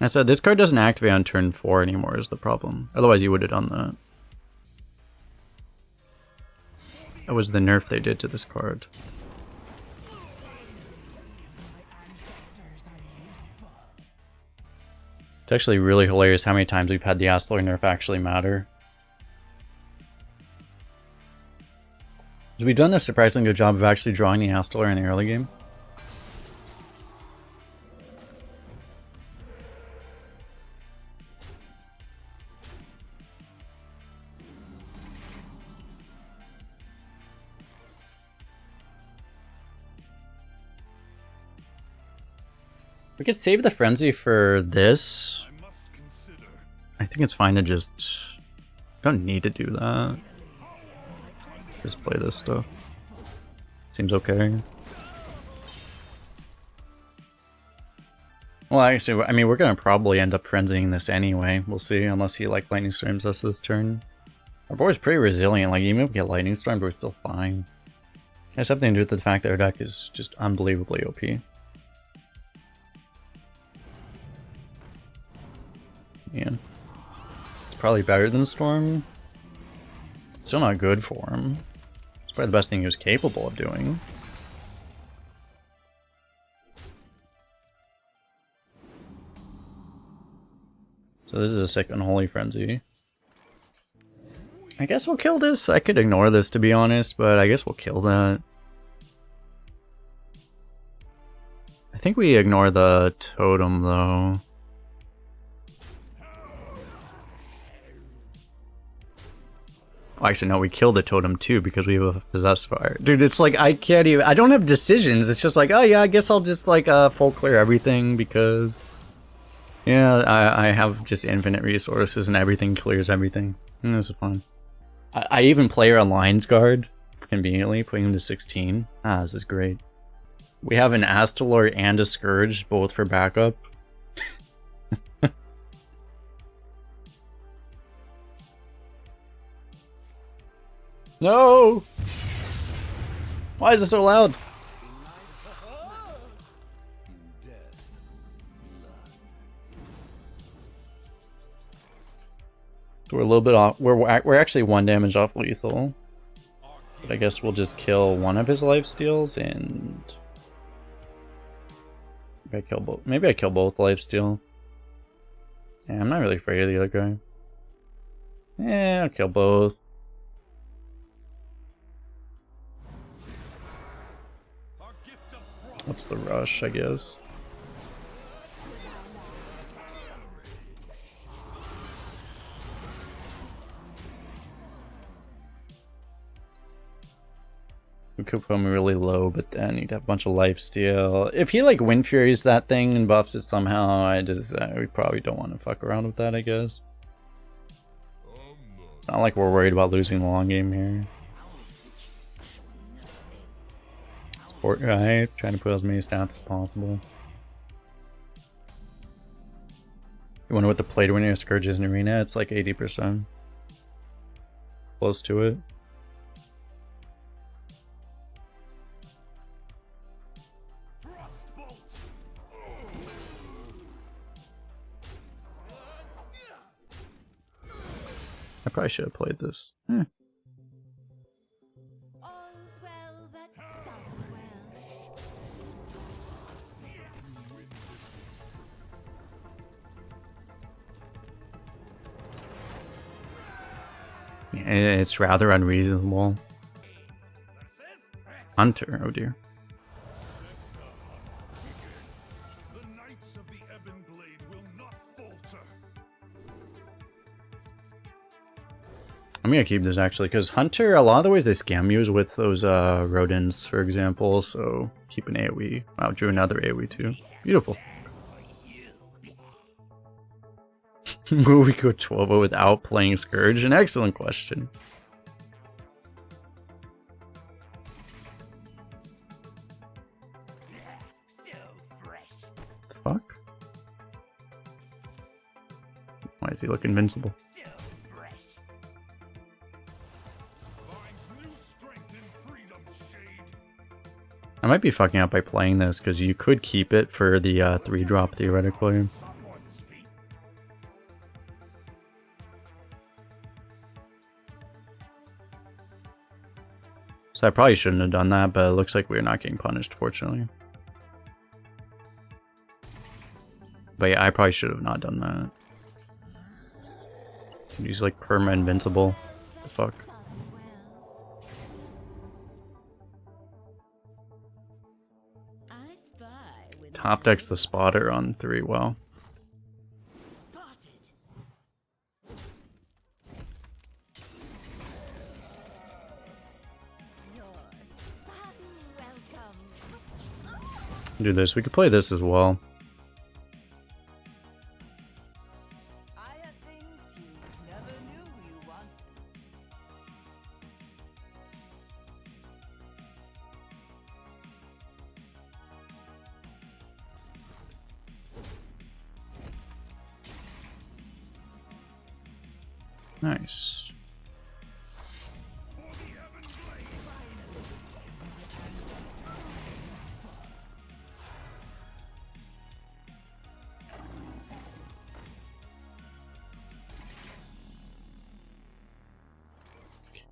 I said this card doesn't activate on turn 4 anymore is the problem. Otherwise you would have done that. That was the nerf they did to this card. It's actually really hilarious how many times we've had the Astalor nerf actually matter. We've done a surprisingly good job of actually drawing the Astalor in the early game. We could save the Frenzy for this. I think it's fine to just... don't need to do that. Just play this stuff. Seems okay. Well, actually, I mean, we're gonna probably end up frenzying this anyway. We'll see, unless he, like, Lightning Storms us this turn. Our board's pretty resilient. Like, even if we get Lightning Stormed, we're still fine. It has something to do with the fact that our deck is just unbelievably OP. Yeah. It's probably better than Storm. Still not good for him. It's probably the best thing he was capable of doing. So this is a sick Unholy Frenzy. I guess we'll kill this. I could ignore this to be honest, but I guess we'll kill that. I think we ignore the totem though. Oh, actually, no, we kill the totem too because we have a possessed fire. Dude, it's like I can't even. I don't have decisions. It's just like, oh yeah, I guess I'll just like full clear everything because yeah, I have just infinite resources and everything clears everything. And this is fun. I even play our Lines Guard conveniently, putting him to 16. Ah, this is great. We have an Astalor and a Scourge, both for backup. No! Why is it so loud? So we're a little bit off. We're actually 1 damage off lethal. But I guess we'll just kill one of his lifesteals and maybe I kill both. Maybe I kill both lifesteal. Yeah, I'm not really afraid of the other guy. Yeah, I'll kill both. What's the rush, I guess? We could put him really low, but then he'd have a bunch of lifesteal. If he like Wind Furies that thing and buffs it somehow, we probably don't want to fuck around with that, I guess. It's not like we're worried about losing the long game here. Support guy, trying to put as many stats as possible. You wonder what the play to win your Scourge is in Arena? It's like 80%. Close to it. I probably should have played this. All's well that sounds well. It's rather unreasonable. Hunter, oh dear. The Knights of the Ebon Blade will not falter. I'm gonna keep this actually, because Hunter, a lot of the ways they scam you is with those rodents, for example, so keep an AoE. Wow, drew another AoE too. Beautiful. Will we go 12 without playing Scourge? An excellent question. The fuck? Why does he look invincible? Find new strength in freedom's shade. I might be fucking up by playing this, because you could keep it for the 3-drop theoretically. So I probably shouldn't have done that, but it looks like we're not getting punished, fortunately. But yeah, I probably should have not done that. Use like perma invincible. What the fuck? Top decks the spotter on 3, well. Do this. We could play this as well. I have things you never knew you wanted. Nice.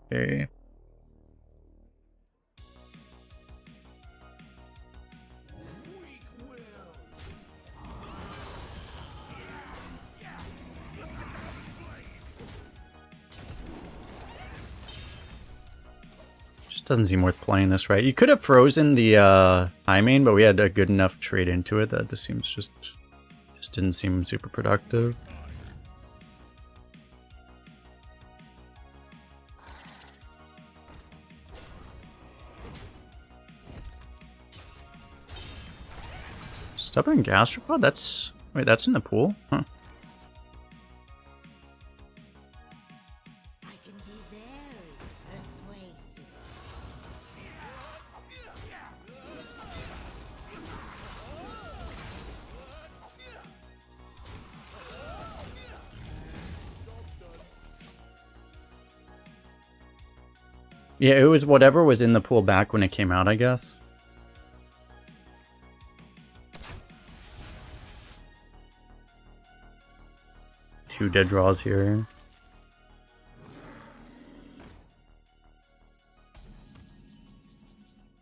Okay. Just doesn't seem worth playing this, right? You could have frozen the high main, but we had a good enough trade into it that this seems just didn't seem super productive. Stubborn Gastropod? That's... Wait, that's in the pool? Huh. I can be very persuasive. Yeah, it was whatever was in the pool back when it came out, I guess. Two dead draws here.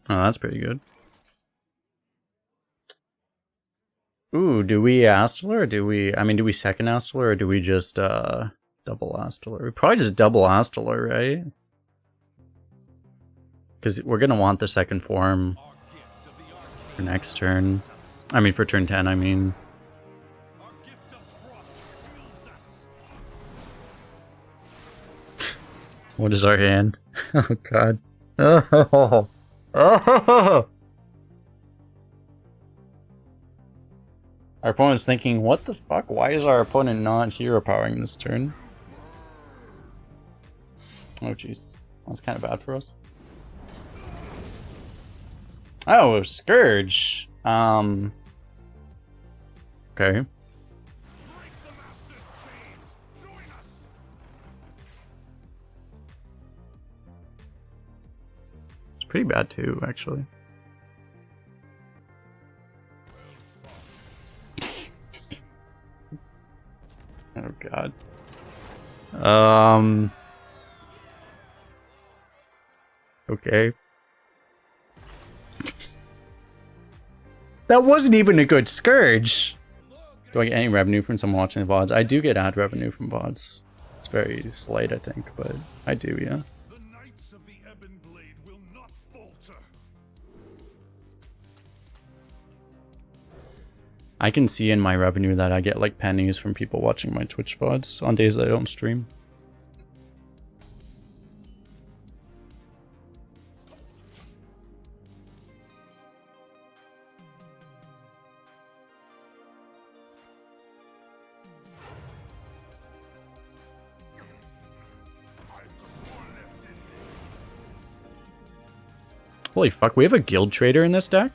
Oh, that's pretty good. Ooh, do we Astalor or do we... I mean, do we second Astalor or do we just double Astalor? We probably just double Astalor, right? Because we're going to want the second form for next turn. I mean, for turn 10, I mean. What is our hand? Oh, God. Oh. Oh. Our opponent's thinking, what the fuck? Why is our opponent not hero powering this turn? Oh, jeez. That's kind of bad for us. Oh, Scourge. Okay. It's pretty bad too, actually. Oh God. Okay. That wasn't even a good Scourge. Do I get any revenue from someone watching the VODs? I do get ad revenue from VODs. It's very slight, I think, but I do, yeah. The Knights of the Ebon Blade will not falter. I can see in my revenue that I get like pennies from people watching my Twitch VODs on days that I don't stream. Holy fuck, we have a guild trader in this deck?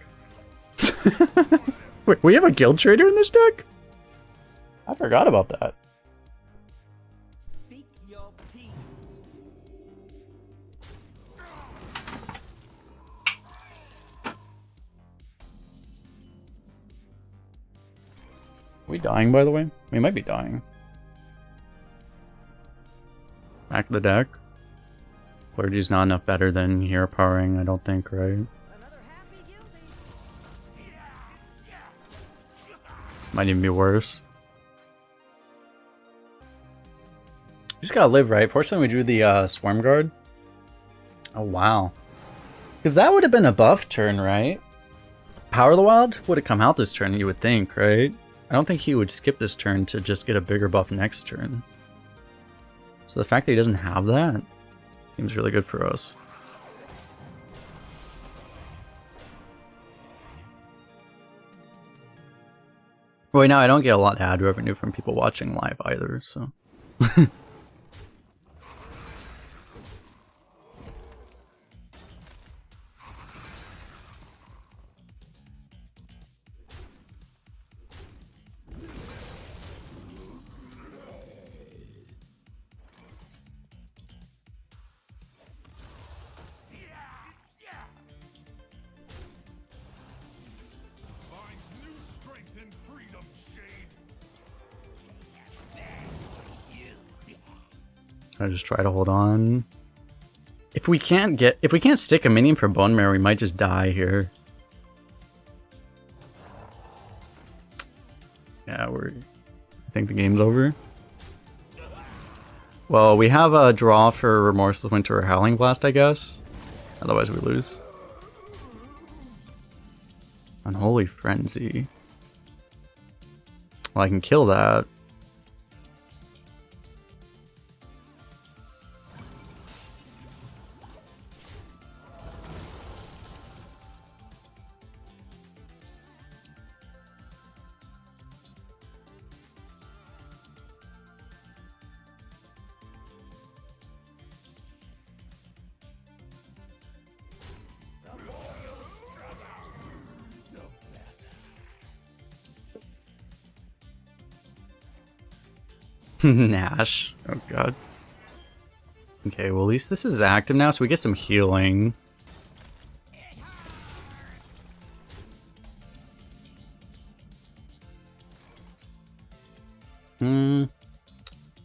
Wait, we have a guild trader in this deck? I forgot about that. Speak your peace. Are we dying, by the way? We might be dying. Back of the deck. Clergy's not enough better than hero powering, I don't think, right? Another happy guildie. Might even be worse. Just gotta live, right? Fortunately, we drew the Swarm Guard. Oh, wow. Because that would have been a buff turn, right? Power of the Wild would have come out this turn, you would think, right? I don't think he would skip this turn to just get a bigger buff next turn. So the fact that he doesn't have that seems really good for us. Right now, I don't get a lot of ad revenue from people watching live either, so. Find new strength in freedom, Shade. I just try to hold on. If we can't stick a minion for Bone Marrow, we might just die here. Yeah, I think the game's over. Well, we have a draw for Remorseless Winter or Howling Blast, I guess. Otherwise we lose. Unholy Frenzy. Well, I can kill that. Nash. Oh god. Okay, well at least this is active now, so we get some healing.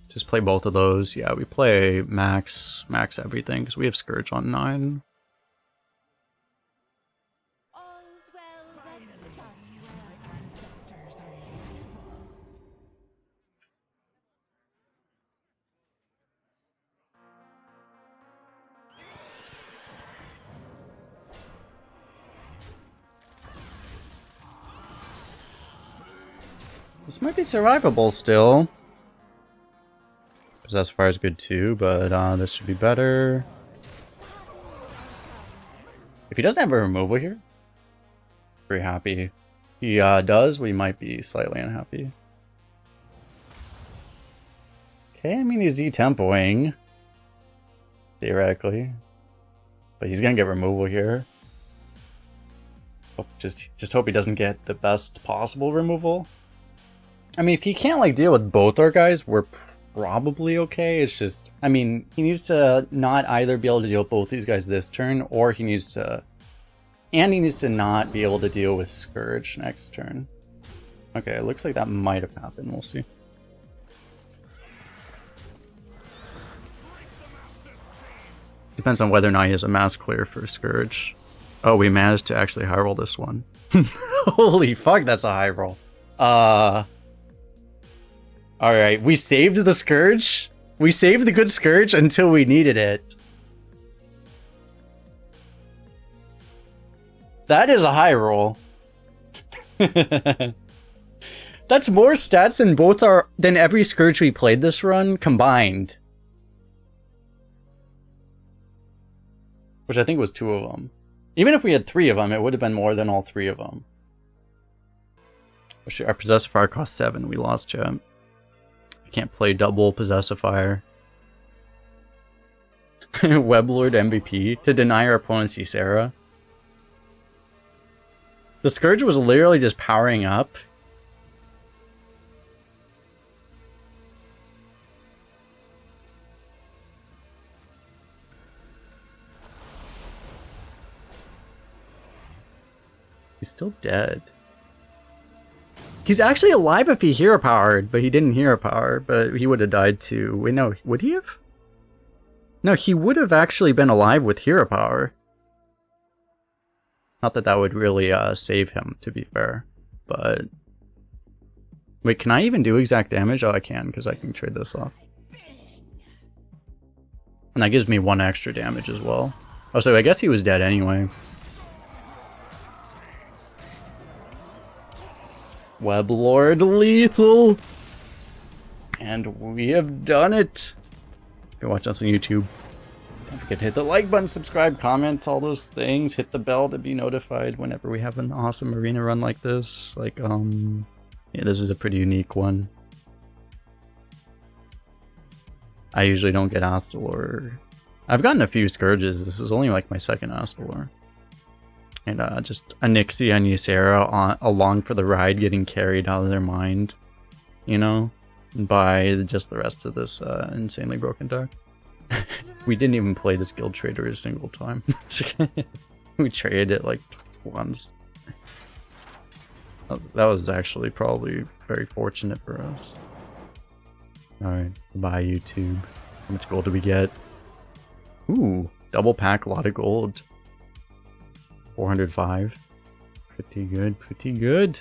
Just play both of those. Yeah, we play max everything, because we have Scourge on 9. All's well that sun will. This might be survivable still. Possess Fire is good too, but this should be better. If he doesn't have a removal here, very happy. He does, we might be slightly unhappy. Okay, I mean he's de-tempoing. Theoretically. But he's gonna get removal here. Just hope he doesn't get the best possible removal. I mean, if he can't like deal with both our guys, we're probably okay. It's just, I mean, he needs to not either be able to deal with both these guys this turn, or he needs to, and he needs to not be able to deal with Scourge next turn. Okay, it looks like that might have happened. We'll see. Depends on whether or not he has a mass clear for Scourge. Oh, we managed to actually high roll this one. Holy fuck, that's a high roll. Alright, we saved the Scourge? We saved the good Scourge until we needed it. That is a high roll. That's more stats than every Scourge we played this run combined. Which I think was 2 of them. Even if we had 3 of them, it would have been more than all 3 of them. Our Possessive Fire cost 7. We lost chat. I can't play double Possessive Fire. Weblord MVP to deny our opponent's Ysera. The Scourge was literally just powering up. He's still dead. He's actually alive if he hero powered, but he didn't hero power, but he would have died too. Wait, no, would he have? No, he would have actually been alive with hero power. Not that that would really save him, to be fair, but... Wait, can I even do exact damage? Oh, I can, because I can trade this off. And that gives me 1 extra damage as well. Oh, so I guess he was dead anyway. Weblord lethal! And we have done it! If you're watching us on YouTube, don't forget to hit the like button, subscribe, comment, all those things. Hit the bell to be notified whenever we have an awesome arena run like this. Like, yeah, this is a pretty unique one. I usually don't get Astalor. I've gotten a few Scourges. This is only like my 2nd Astalor. And just Onyxia and Ysera along for the ride, getting carried out of their mind, you know, by just the rest of this insanely broken deck. We didn't even play this Guild Trader a single time. We traded it like once. That was actually probably very fortunate for us. Alright, bye YouTube. How much gold do we get? Ooh, double pack, a lot of gold. 405. Pretty good, pretty good.